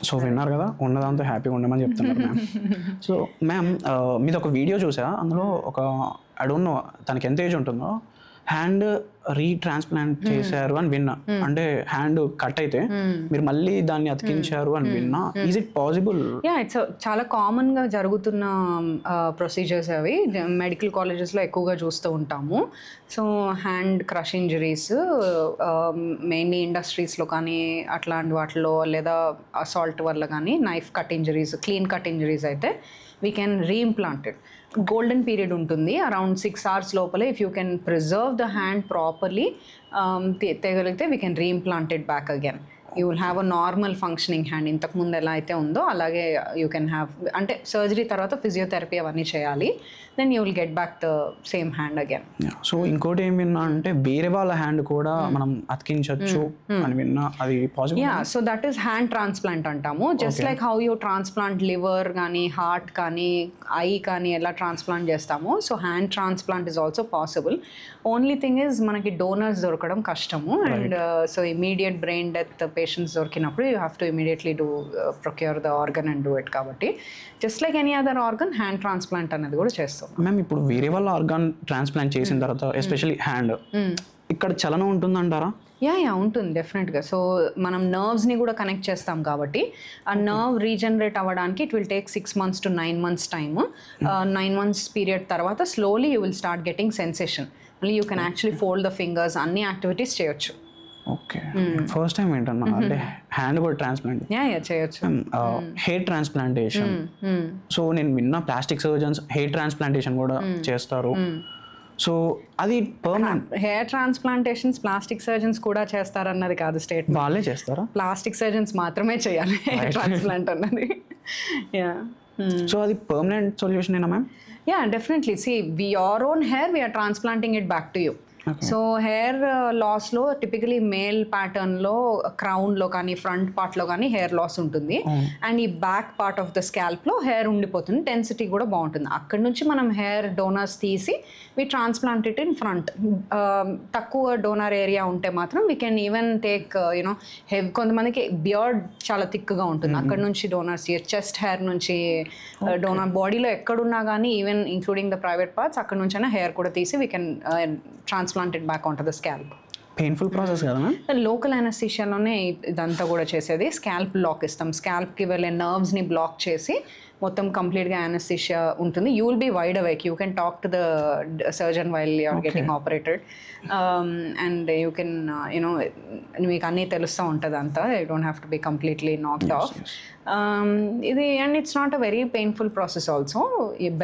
So విన్నారు కదా, ఉన్నదాంతో హ్యాపీగా ఉండమని చెప్తున్నారు ma'am. So ma'am, మీది ఒక video చూసా, అందులో ఒక ఐ డోంట్ నో తనకి ఎంత ఏజ్ ఉంటుందో, హ్యాండ్ రీట్రాన్స్ప్లాంట్ చేశారు అని విన్నా. అంటే హ్యాండ్ కట్ అయితే మీరు మళ్ళీ దాన్ని అతికించారు అని విన్నా. Is it possible? Yeah, it's చాలా కామన్గా జరుగుతున్న ప్రొసీజర్స్ అవి, మెడికల్ కాలేజెస్లో ఎక్కువగా చూస్తూ ఉంటాము. So hand crush injuries mainly ఇండస్ట్రీస్లో కానీ అట్లాంటి వాటిలో, లేదా అసాల్ట్ వల్ల కానీ, knife cut injuries, clean cut injuries అయితే we can reimplant it. Golden period ఉంటుంది అరౌండ్ 6 hours లోపలే. If you can preserve the hand properly తెగలిగితే we can reimplant it back again. You will have a normal functioning hand. ఇంతకుముందు ఎలా అయితే ఉందో అలాగే you can have, అంటే surgery తర్వాత ఫిజియోథెరపీ అవన్నీ చేయాలి, then you will get back the same hand again. So ఇంకోటి ఏం విన్నా అంటే వేరే వాళ్ళ హ్యాండ్ కూడా మనం అతికించవచ్చు అని విన్నా, అది possible? Yeah, so that is hand transplant అంటాము. Just like how you transplant liver కానీ, హార్ట్ కానీ, ఐ కానీ ఎలా ట్రాన్స్ప్లాంట్ చేస్తామో, so hand transplant is also possible. Only thing is మనకి డోనర్స్ దొరకడం కష్టము. And so immediate brain death patients దొరికినప్పుడు you have to immediately do procure the organ and do it. కాబట్టి just like any other organ, hand transplant అనేది కూడా చేస్తాం. Ma'am, ఇప్పుడు వేరే వాళ్ళ ఆర్గాన్ ట్రాన్స్ప్లాంట్ చేసిన తర్వాత ఎస్పెషల్లీ హ్యాండ్, ఇక్కడ చలనం ఉంటుందంటారా? యా, ఉంటుంది డెఫినెట్గా. సో మనం నర్వ్స్ని కూడా కనెక్ట్ చేస్తాం కాబట్టి ఆ నర్వ్ రీజనరేట్ అవ్వడానికి it will take 6 months to 9 months time. 9 months period తర్వాత slowly you will start getting sensation. మళ్ళీ you can actually fold the fingers, అన్ని యాక్టివిటీస్ చేయొచ్చు. ఓకే, ఫస్ట్ టైం ఏంటన్నా అంటే హ్యాండ్ కూడా ట్రాన్స్ప్లాంట్ చేయొచ్చు. హెయిర్ ట్రాన్స్ప్లాంటేషన్, సో నేను విన్నా ప్లాస్టిక్ సర్జన్స్ హెయిర్ ట్రాన్స్ప్లాంటేషన్ కూడా చేస్తారు. సో అది permanent. Hair transplantations plastic surgeons కూడా చేస్తారన్నది కాదు స్టేట్. వాళ్ళే చేస్తారా? ప్లాస్టిక్ సర్జన్స్ మాత్రమే చేయాలి హెయిర్ ట్రాన్స్ప్లాంట్ అన్నది. యా, సో అది పర్మనెంట్ సొల్యూషన్ ఏనా ma'am? Yeah, definitely. See, your own hair, we are transplanting it back to you. So hair లాస్లో టిపికలీ మేల్ ప్యాటర్న్లో క్రౌన్లో కానీ ఫ్రంట్ పార్ట్లో కానీ హెయిర్ లాస్ ఉంటుంది, అండ్ ఈ బ్యాక్ పార్ట్ ఆఫ్ ద స్కాల్ప్లో హెయిర్ ఉండిపోతుంది, డెన్సిటీ కూడా బాగుంటుంది. అక్కడ నుంచి మనం హెయిర్ డోనర్స్ తీసి we transplant it in front. తక్కువ డోనర్ ఏరియా ఉంటే మాత్రం we can even take you know కొంతమందికి బియర్డ్ చాలా థిక్గా ఉంటుంది, అక్కడ నుంచి డోనర్స్, చెస్ట్ హెయిర్ నుంచి డోనర్, బాడీలో ఎక్కడున్నా కానీ even including the private parts అక్కడ నుంచైనా హెయిర్ కూడా తీసి we can transplant it back on to the scalp. Painful process కదా మ్యామ్? లోకల్ అనస్థీషియాలోనే ఇదంతా కూడా చేసేది. స్కాల్ప్ లాక్ ఇస్తాం, స్కాల్ప్కి వెళ్ళే నర్వ్స్ని బ్లాక్ చేసి మొత్తం కంప్లీట్గా అనస్థీషియా ఉంటుంది. You will be wide awake, you can talk to the surgeon while you are getting operated, and you can you know మీకు అన్నీ తెలుస్తూ ఉంటుంది అంతా, you don't have to be completely knocked off. ఇది and it's not a very painful process also,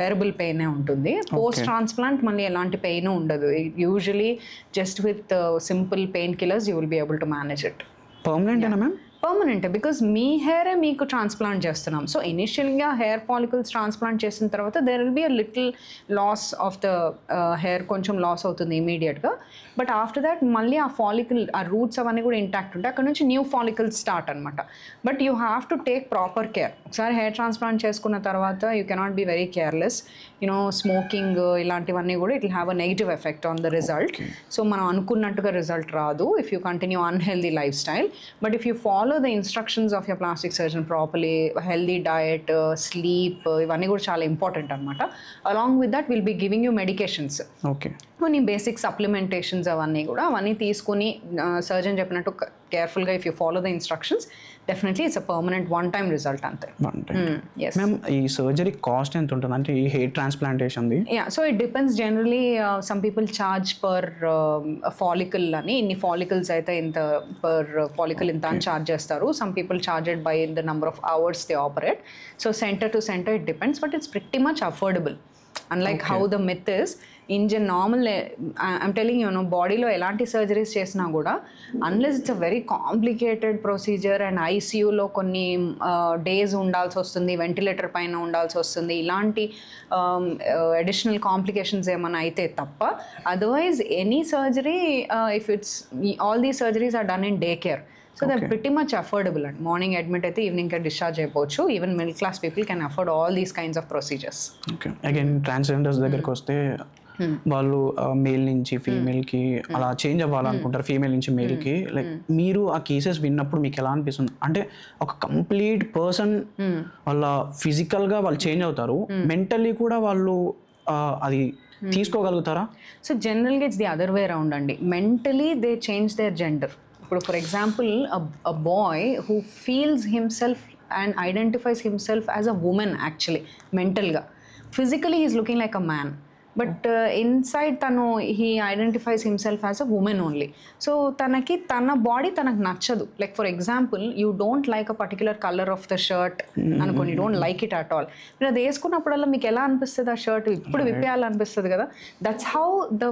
bearable పెయినే ఉంటుంది. Post transplant మళ్ళీ ఎలాంటి పెయిన్ ఉండదు. Usually just with simple pain killers you will be able to manage it. Permanent ఏనా ma'am? Permanent, because మీ హెయిరే మీకు transplant చేస్తున్నాం. So ఇనిషియల్గా hair follicles transplant చేసిన తర్వాత there will be a little loss of the hair, కొంచెం loss అవుతుంది ఇమీడియట్గా, but after that మళ్ళీ ఆ ఫాలికల్, ఆ రూట్స్ అవన్నీ కూడా ఇంటాక్ట్ ఉంటాయి, అక్కడ నుంచి న్యూ ఫాలికల్స్ స్టార్ట్ అనమాట. But you have to take proper care. ఒకసారి హెయిర్ ట్రాన్స్ప్లాంట్ చేసుకున్న తర్వాత you cannot be very careless. You know smoking ఇలాంటివన్నీ కూడా it will have a negative effect on the result. So మనం అనుకున్నట్టుగా రిజల్ట్ రాదు if you continue unhealthy life style. But if you follow the instructions of your plastic surgeon properly, healthy diet, sleep, ఇవన్నీ కూడా చాలా important అనమాట. Along with that will be giving you medications, okay, కొన్ని basic supplementations అవన్నీ తీసుకుని surgeon చెప్పినట్టు కేర్ఫుల్గా if you follow the instructions, definitely it's a permanent one time result అంతే. మ్యామ్ ఈ సర్జరీ కాస్ట్ ఎంత ఉంటుంది అంటే ఈ హెయిర్ ట్రాన్స్ప్లాంటేషన్ది? Yeah, so it depends. Generally some people charge per follicle అని, ఇన్ని ఫాలికల్స్ అయితే ఇంత పర్ ఫాలికల్ ఇంత అని ఛార్జ్ చేస్తారు. Some people charged by the number of hours they operate. So centre to centre it depends, but it's pretty much affordable. Unlike how the myth is, in normal, I'm telling you, బాడీలో ఎలాంటి surgeries చేసినా కూడా unless it's a very complicated procedure and ఐసీయూలో కొన్ని days ఉండాల్సి వస్తుంది, ventilator పైన ఉండాల్సి వస్తుంది, ఇలాంటి అడిషనల్ కాంప్లికేషన్స్ ఏమైనా అయితే తప్ప, otherwise any surgery, if it's all these surgeries are done in day care. So they pretty much affordable and morning admit అయితే ఈవినింగ్ డిశ్చార్జ్ అయిపోవచ్చు. Even middle class people can afford all these kinds of procedures. Okay, again transgenders దగ్గరికి వస్తే వాళ్ళు male నుంచి ఫీమేల్కి అలా change అవ్వాలనుకుంటారు, female నుంచి మేల్కి. Like మీరు ఆ కేసెస్ విన్నప్పుడు మీకు ఎలా అనిపిస్తుంది? అంటే ఒక కంప్లీట్ పర్సన్ వాళ్ళ ఫిజికల్గా వాళ్ళు చేంజ్ అవుతారు, మెంటల్లీ కూడా వాళ్ళు అది తీసుకోగలుగుతారా? సో జనరల్గా it's the other way around అండి. Mentally they change their gender. ఇప్పుడు for example a boy who feels himself and identifies himself as a woman actually mentally, physically he is looking like a man, but inside tanu he identifies himself as a woman only. So tanaki tana body tanaku nachadu. Like for example, you don't like a particular color of the shirt anukoni, you don't like it at all. మీరు అది వేసుకున్నప్పుడల్లా మీకు ఎలా అనిపిస్తుంది? ఆ shirt ఇప్పుడు విప్పేయాలనిపిస్తుంది కదా. That's how the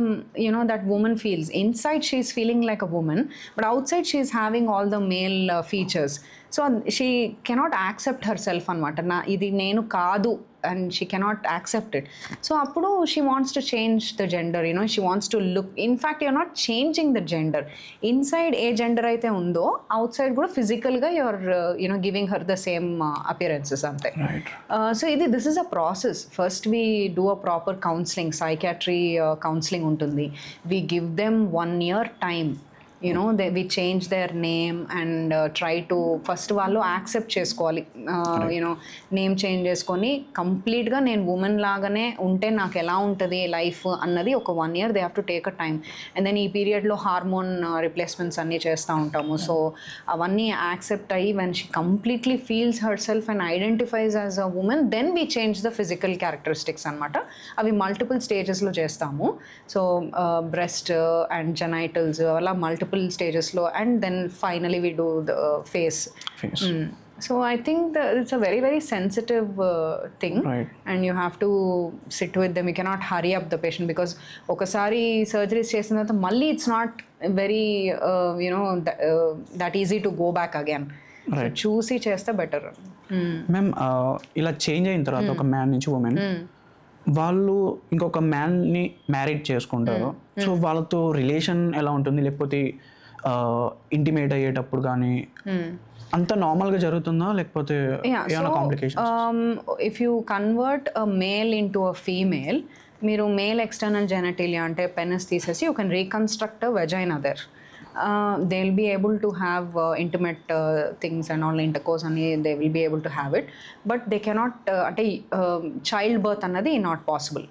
that woman feels. Inside she is feeling like a woman, but outside she is having all the male features. So she cannot accept herself అనమాట. ఇది నేను కాదు, and she cannot accept it. So appudu she wants to change the gender, she wants to look. In fact, you're not changing the gender. Inside a gender aithe undo, outside kuda physical ga you're giving her the same appearances ante. Right. So this is a process. First we do a proper counseling, psychiatry counseling untundi. We give them 1 year time. We change their name and try to first వాళ్ళు accept చేసుకోవాలి. Name change చేసుకొని కంప్లీట్గా నేను women లాగానే ఉంటే నాకు ఎలా ఉంటుంది లైఫ్ అన్నది ఒక 1 year they have to take a time. And then ఈ పీరియడ్లో హార్మోన్ రిప్లేస్మెంట్స్ అన్నీ చేస్తూ ఉంటాము. సో అవన్నీ యాక్సెప్ట్ అయ్యి when she completely feels herself and identifies as a woman, then we change the physical characteristics అనమాట. అవి మల్టిపుల్ స్టేజెస్లో చేస్తాము. సో బ్రెస్ట్ అండ్ జెనైటల్స్ అలా multiple stages low, and then finally we do the face. So I think that it's a very very sensitive thing, right. And you have to sit with them. You cannot hurry up the patient because okasari surgeries chesina tarvata malli it's not very that easy to go back again. Right. So choose chesta better. Ma'am ఇలా change అయిన తర్వాత ఒక man నుంచి women వాళ్ళు ఇంకొక మ్యాన్ని marriage చేసుకుంటారు. So వాళ్ళతో relation ఎలా ఉంటుంది, లేకపోతే ఇంటిమేట్ అయ్యేటప్పుడు కానీ అంత నార్మల్గా జరుగుతుందా, లేకపోతే ఏమైనా complications? If you convert a male into a female, మీరు మేల్ ఎక్స్టర్నల్ జెనటిలియా అంటే పెనిస్ తీసేసి you can reconstruct a vagina there. They will be able to have intimate things and all intercourse and they will be able to have it, but they cannot ante child birth annadi not possible.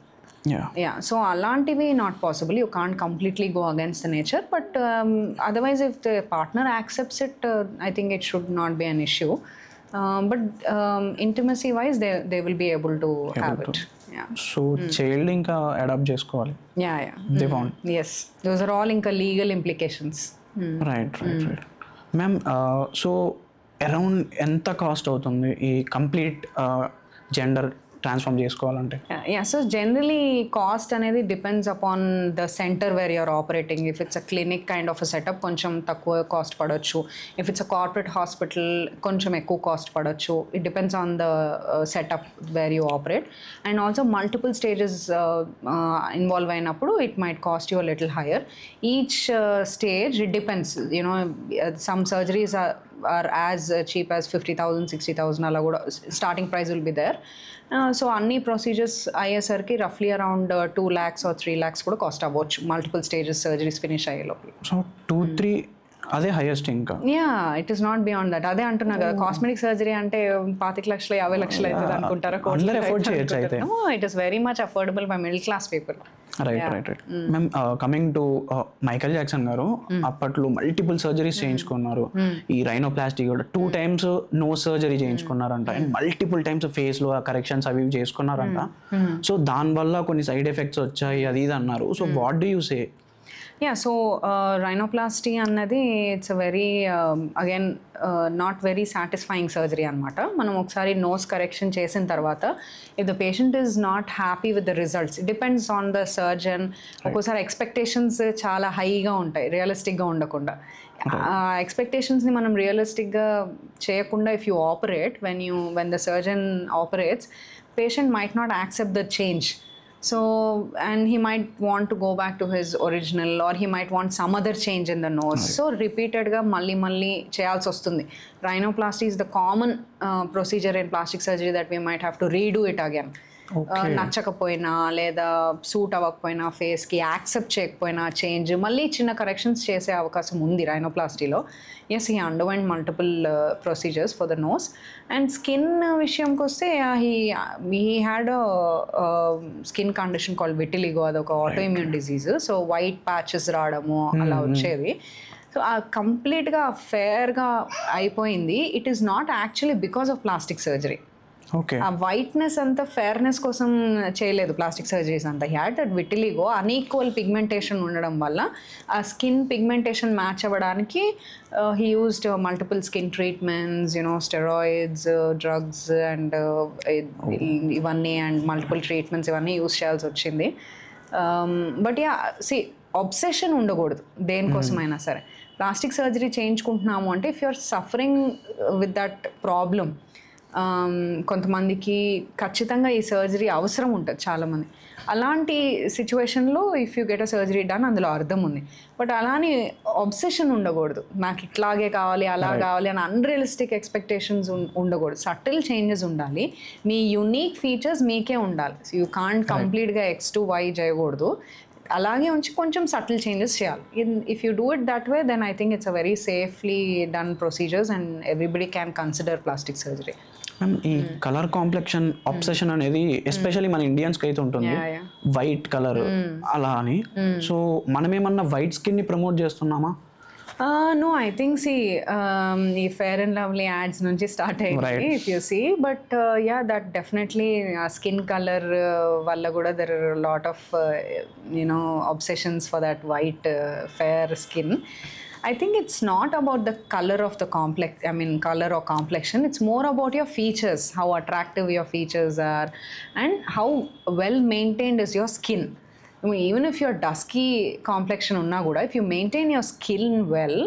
Yeah, so alantivi not possible. You can't completely go against the nature, but otherwise if the partner accepts it, I think it should not be an issue. But intimacy wise they will be able to have it. So child ఇంకా adapt చేసుకోవాలి. They want. Yes, those are all ఇంకా legal implications. Right. Ma'am so around ఎంత cost అవుతుంది ఈ complete gender transform చేసుకోవాలంటే? So generally cost అనేది depends upon the centre where you're operating. If it's a clinic kind of a setup కొంచెం తక్కువ cost పడవచ్చు. If it's a corporate hospital కొంచెం ఎక్కువ కాస్ట్ పడవచ్చు. It depends on the setup where you operate. And also multiple stages involve అయినప్పుడు it might cost you a little higher. Each stage it depends. You know some surgeries are as cheap as 50,000, 60,000 అలా కూడా starting price will be there. So అన్ని procedures అయ్యేసరికి రఫ్లీ around 2 lakhs or 3 lakhs కూడా cost అవ్వచ్చు multiple stages surgeries finish అయ్యే లోపల. సో 2-3 అదే హైయెస్ట్ ఇంకా? It is not beyond that. అదే అంటున్నా కదా, కాస్మెటిక్ సర్జరీ అంటే 25 లక్షలు 50 లక్షలు అవుతుంది అనుకుంటారా? It is very much affordable by middle class people. Right. Ma'am coming to Michael Jackson గారు అప్పట్లో మల్టిపుల్ సర్జరీస్ చేయించుకున్నారు. ఈ రైనోప్లాస్టీ కూడా 2 times నో సర్జరీ చేయించుకున్నారంట. అండ్ మల్టిపుల్ టైమ్స్ ఫేస్ లో కరెక్షన్స్ అవి చేసుకున్నారంట. సో దానివల్ల కొన్ని సైడ్ ఎఫెక్ట్స్ వచ్చాయి అది ఇది అన్నారు. So what do you say? So rhinoplasty అన్నది it's a very again not very satisfying surgery అనమాట. మనం ఒకసారి నోస్ కరెక్షన్ చేసిన తర్వాత if the patient is not happy with the results, it depends on the surgeon. ఒక్కోసారి expectations చాలా హైగా ఉంటాయి రియలిస్టిక్గా ఉండకుండా. ఎక్స్పెక్టేషన్స్ని మనం రియలిస్టిక్గా చేయకుండా if you operate when the surgeon operates, patient might not accept the change. So, and he might want to go back to his original, or he might want some other change in the nose. So repeated ga malli cheyalsi vastundi. Rhinoplasty is the common procedure in plastic surgery that we might have to redo it again. నచ్చకపోయినా లేదా suit అవ్వకపోయినా, ఫేస్కి accept చేయకపోయినా change మళ్ళీ చిన్న corrections చేసే అవకాశం ఉంది రైనోప్లాస్టీలో. Yes, he underwent multiple procedures for the nose. And skin విషయంకి వస్తే he had skin condition called vitiligo. అదొక auto immune disease. So white patches రావడము అలా వచ్చేది. సో కంప్లీట్గా ఫేర్గా అయిపోయింది. It is not actually because of plastic surgery. ఆ వైట్నెస్ అంతా ఫేర్నెస్ కోసం చేయలేదు ప్లాస్టిక్ సర్జరీస్ అంతా. Had that vitiligo, unequal pigmentation ఉండడం వల్ల ఆ స్కిన్ పిగ్మెంటేషన్ మ్యాచ్ అవ్వడానికి he used multiple skin treatments, steroids, drugs and ఇవన్నీ, అండ్ మల్టిపుల్ ట్రీట్మెంట్స్ ఇవన్నీ యూజ్ చేయాల్సి వచ్చింది. బట్ అబ్సెషన్ ఉండకూడదు దేనికోసమైనా సరే. ప్లాస్టిక్ సర్జరీ చేయించుకుంటున్నాము అంటే if you are suffering with that problem, కొంతమందికి ఖచ్చితంగా ఈ సర్జరీ అవసరం ఉంటుంది చాలామంది. అలాంటి సిచ్యువేషన్లో if you get a surgery done అందులో అర్థం ఉంది. బట్ అలానే అబ్సెషన్ ఉండకూడదు, నాకు ఇట్లాగే కావాలి అలా కావాలి అని అన్రియలిస్టిక్ ఎక్స్పెక్టేషన్స్ ఉండకూడదు. సటిల్ చేంజెస్ ఉండాలి. మీ యూనిక్ ఫీచర్స్ మీకే ఉండాలి. యూ కాంట్ కంప్లీట్గా X to Y చేయకూడదు. అలాగే ఉంచి కొంచెం సటిల్ చేంజెస్ చేయాలి. If you do it that way then I think it's a very safely done procedures and everybody can consider plastic surgery. ఈ కలర్ కాంప్లెక్షన్ అబ్సెషన్ అనేది especially మన ఇండియన్స్కి అయితే ఉంటుంది, వైట్ కలర్ అలా అని. సో మనం ఏమన్నా వైట్ స్కిన్ని ప్రమోట్ చేస్తున్నామా? No, I think ఈ ఫేర్ అండ్ లవ్లీ యాడ్స్ నుంచి స్టార్ట్ అయ్యింది if you see. But that definitely skin colour వల్ల కూడా there are lot of obsessions for that white fair skin. I think it's not about the color of the color or complexion. It's more about your features, how attractive your features are and how well maintained is your skin. Even if your dusky complexion ఉన్నా కూడా if you maintain your skin well,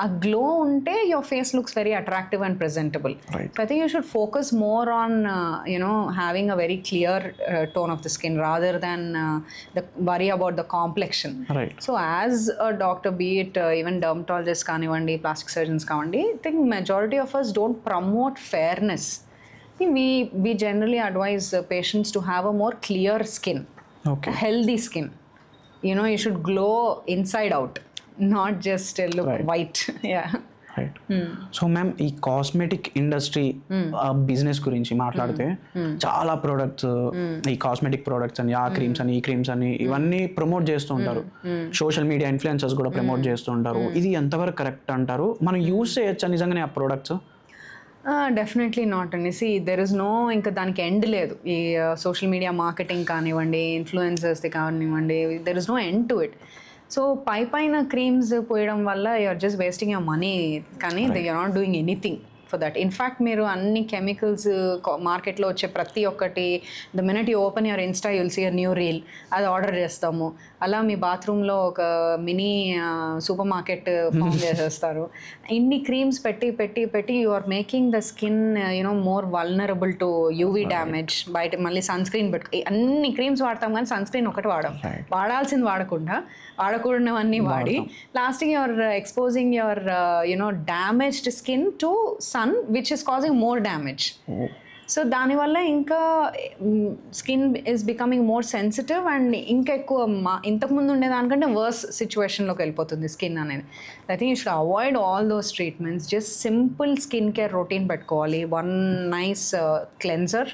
ఆ glow ఉంటే your face looks very attractive and presentable. So I think you should focus more on having a very clear tone of the skin rather than the worry about the complexion. So as a doctor, be it even dermatologist కానివ్వండి, plastic surgeons కానివ్వండి, I think majority of us don't promote fairness. We generally advise patients to have a more clear skin, a healthy skin. You should glow inside out, not just look white. Yeah. Right. So ma'am, ఈ cosmetic industry business గురించి మాట్లాడితే చాలా products, ఈ cosmetic products అని, ఆ creams అని, ఈ creams అని, ఇవన్నీ ప్రమోట్ చేస్తూ ఉంటారు. సోషల్ మీడియా ఇన్ఫ్లుయెన్సర్స్ కూడా ప్రమోట్ చేస్తూ ఉంటారు. ఇది ఎంతవరకు కరెక్ట్ అంటారు? మనం యూజ్ చేయొచ్చా నిజంగానే ఆ ప్రోడక్ట్స్? డెఫినెట్లీ నాట్ అండి. సి దెర్ ఇస్ నో, ఇంకా దానికి ఎండ్ లేదు. ఈ సోషల్ మీడియా మార్కెటింగ్ కానివ్వండి, ఇన్ఫ్లుయెన్సర్స్ది కానివ్వండి, there is no end to it. So పైన క్రీమ్స్ పోయడం వల్ల you're just wasting your money, కానీ they are not doing anything for that. In fact మీరు అన్ని కెమికల్స్ మార్కెట్లో వచ్చే ప్రతి ఒక్కటి, the minute you open your insta you'll see a new reel, అది ఆర్డర్ చేస్తాము. అలా మీ బాత్రూంలో ఒక మినీ సూపర్ మార్కెట్ ఫామ్ చేసేస్తారు. ఇన్ని క్రీమ్స్ పెట్టి you are making the skin more vulnerable to UV damage. బయట మళ్ళీ సన్ స్క్రీన్ అన్ని క్రీమ్స్ వాడతాం కానీ సన్ స్క్రీన్ ఒకటి వాడాల్సింది వాడకుండా, వాడకూడనివన్నీ వాడి లాస్ట్కి your exposing your damaged skin to sun which is causing more damage. So దానివల్ల ఇంకా skin is becoming more sensitive and ఇంకా ఎక్కువ ఇంతకుముందు ఉండేదానికంటే వర్స్ సిచ్యువేషన్లోకి వెళ్ళిపోతుంది స్కిన్ అనేది. I think you should avoid all those treatments. Just simple skin care routine పెట్టుకోవాలి. One nice cleanser,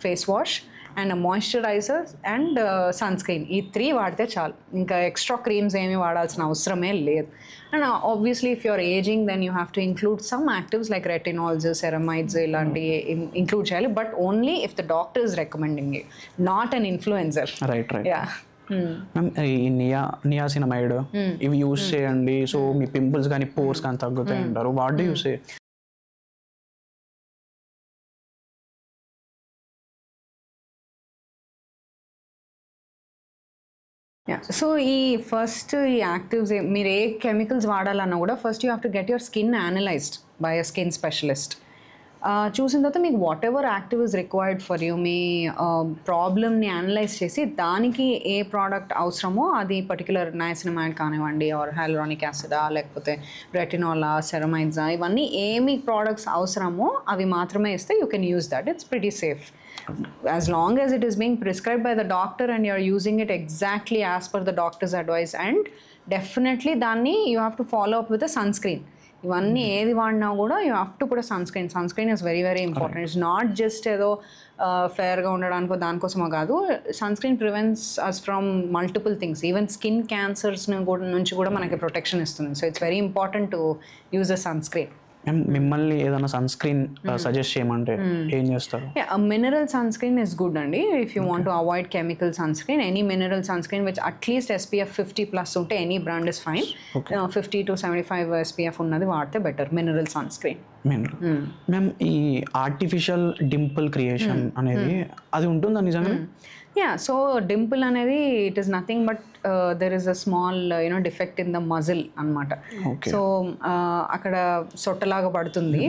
face wash and moisturiser and sun screen, ఈ 3 వాడితే చాలు. ఇంకా ఎక్స్ట్రా క్రీమ్స్ ఏమీ వాడాల్సిన అవసరమే లేదు. And obviously if you're ageing then you have to include some actives like retinols, ceramides, ఇలాంటివి ఇంక్లూడ్ చేయాలి. But only if the doctor is recommending you, not an influencer. Right. Yeah ma'am, ఈ niacinamide ఇవి use చేయండి, సో మీ pimples కానీ pores కానీ తగ్గుతాయి అంటారు. What do you say? So ఈ ఫస్ట్ ఈ యాక్టివ్స్ మీరు ఏ కెమికల్స్ వాడాలన్నా కూడా first you have to get your skin analysed by a skin specialist. చూసిన తర్వాత మీకు whatever active is required for you, మీ ప్రాబ్లమ్ని అనలైజ్ చేసి దానికి ఏ ప్రోడక్ట్ అవసరమో అది పర్టికులర్ నయాసినమైడ్ కానివ్వండి, ఆర్ హైలరానిక్ యాసిడా, లేకపోతే రెటినాలా, సెరమైడ్సా, ఇవన్నీ ఏమి ప్రోడక్ట్స్ అవసరమో అవి మాత్రమే ఇస్తే you can use that. It's pretty safe. As long as it is being prescribed by the doctor and you're using it exactly as per the doctor's advice, and definitely danni you have to follow up with a sunscreen. ఇవన్నీ ఏది వాడినా కూడా you have to put sun screen. Sun screen is very very important. It's not just ఏదో ఫేర్గా ఉండడానికో దానికోసమో కాదు. Sun screen prevents us from multiple things, even skin cancers నుంచి కూడా మనకి ప్రొటెక్షన్ ఇస్తుంది. So it's very important to use a sun screen. మిమ్మల్ని ఏదైనా సన్ స్క్రీన్ సజెస్ట్ చేయమంటే ఏం చేస్తారు? Mineral sun screen is good అండి. If you want to avoid chemical sun screen, any mineral sun screen which at least SPF 50+ ఉంటే any brand is fine. 50 to 75 SPF ఉన్నది వాడితే better, mineral sun screen. Ma'am, ఈ artificial dimple creation అనేది అది ఉంటుందా నిజంగా? So dimple అనేది it is nothing but there is a small defect in the muscle అనమాట. సో అక్కడ సొట్టలాగా పడుతుంది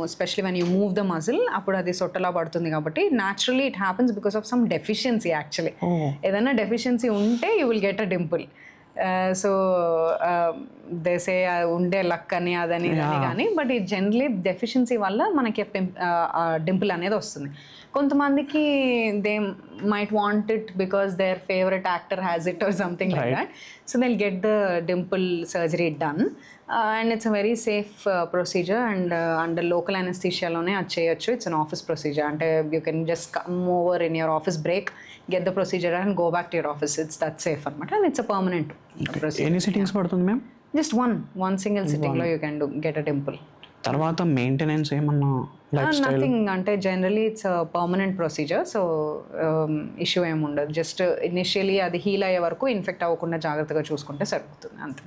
especially when you move the muscle, అప్పుడు అది సొట్టలా పడుతుంది. కాబట్టి naturally it happens because of some deficiency. Actually ఏదైనా డెఫిషియన్సీ ఉంటే you will get a dimple. So దేసే ఉండే లక్ అని అదని కానీ, బట్ ఈ జనరలీ డెఫిషియన్సీ వల్ల మనకి డింపుల్ అనేది వస్తుంది. కొంతమందికి they might want it because their favourite actor has it or something like that. So they will get the dimple surgery done and it's a very safe procedure and under local అనెస్థీషియాలోనే అది చేయొచ్చు. It's an office procedure. అంటే you can just come over in your office break, get the procedure and go back to your office. It's that safe అనమాట, and it's a permanent procedure. ఎన్ని sittings పడుతుంది ma'am? Just one single సిట్టింగ్లో you can get a dimple. తర్వాత maintenance ఏమన్నా lifestyle? Nothing, అంటే generally it's permanent procedure, so issue ఏమి ఉండదు. Just initially అది హీల్ అయ్యే వరకు ఇన్ఫెక్ట్ అవ్వకుండా జాగ్రత్తగా చూసుకుంటే సరిపోతుంది అంతే.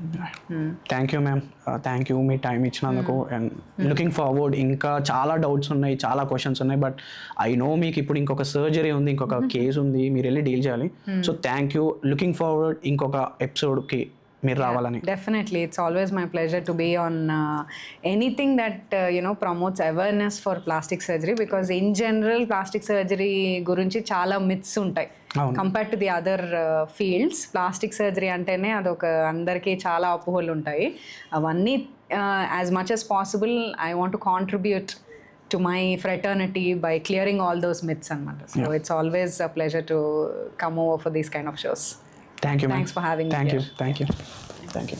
Thank you ma'am, thank you me time ఇచ్చినందుకు. అండ్ లుకింగ్ ఫార్వర్డ్, ఇంకా చాలా డౌట్స్ ఉన్నాయి, చాలా క్వశ్చన్స్ ఉన్నాయి, బట్ ఐ నో మీకు ఇప్పుడు ఇంకొక సర్జరీ ఉంది, ఇంకొక కేసు ఉంది, మీరు వెళ్ళి డీల్ చేయాలి. So thank you, looking forward ఇంకొక ఎపిసోడ్కి మీరు రావాలని. Definitely, it's always my pleasure to be on anything that promotes awareness for plastic surgery, because in general plastic surgery గురించి చాలా myths ఉంటాయి compared to the other fields. Plastic surgery అంటేనే అదొక అందరికీ చాలా అపోహలు ఉంటాయి. అవన్నీ as much as possible I want to contribute to my fraternity by clearing all those myths anamata. So it's always a pleasure to come over for these kind of shows. Thank you, ma'am. Thanks for having me Thank you. here. Thank you. Thank you.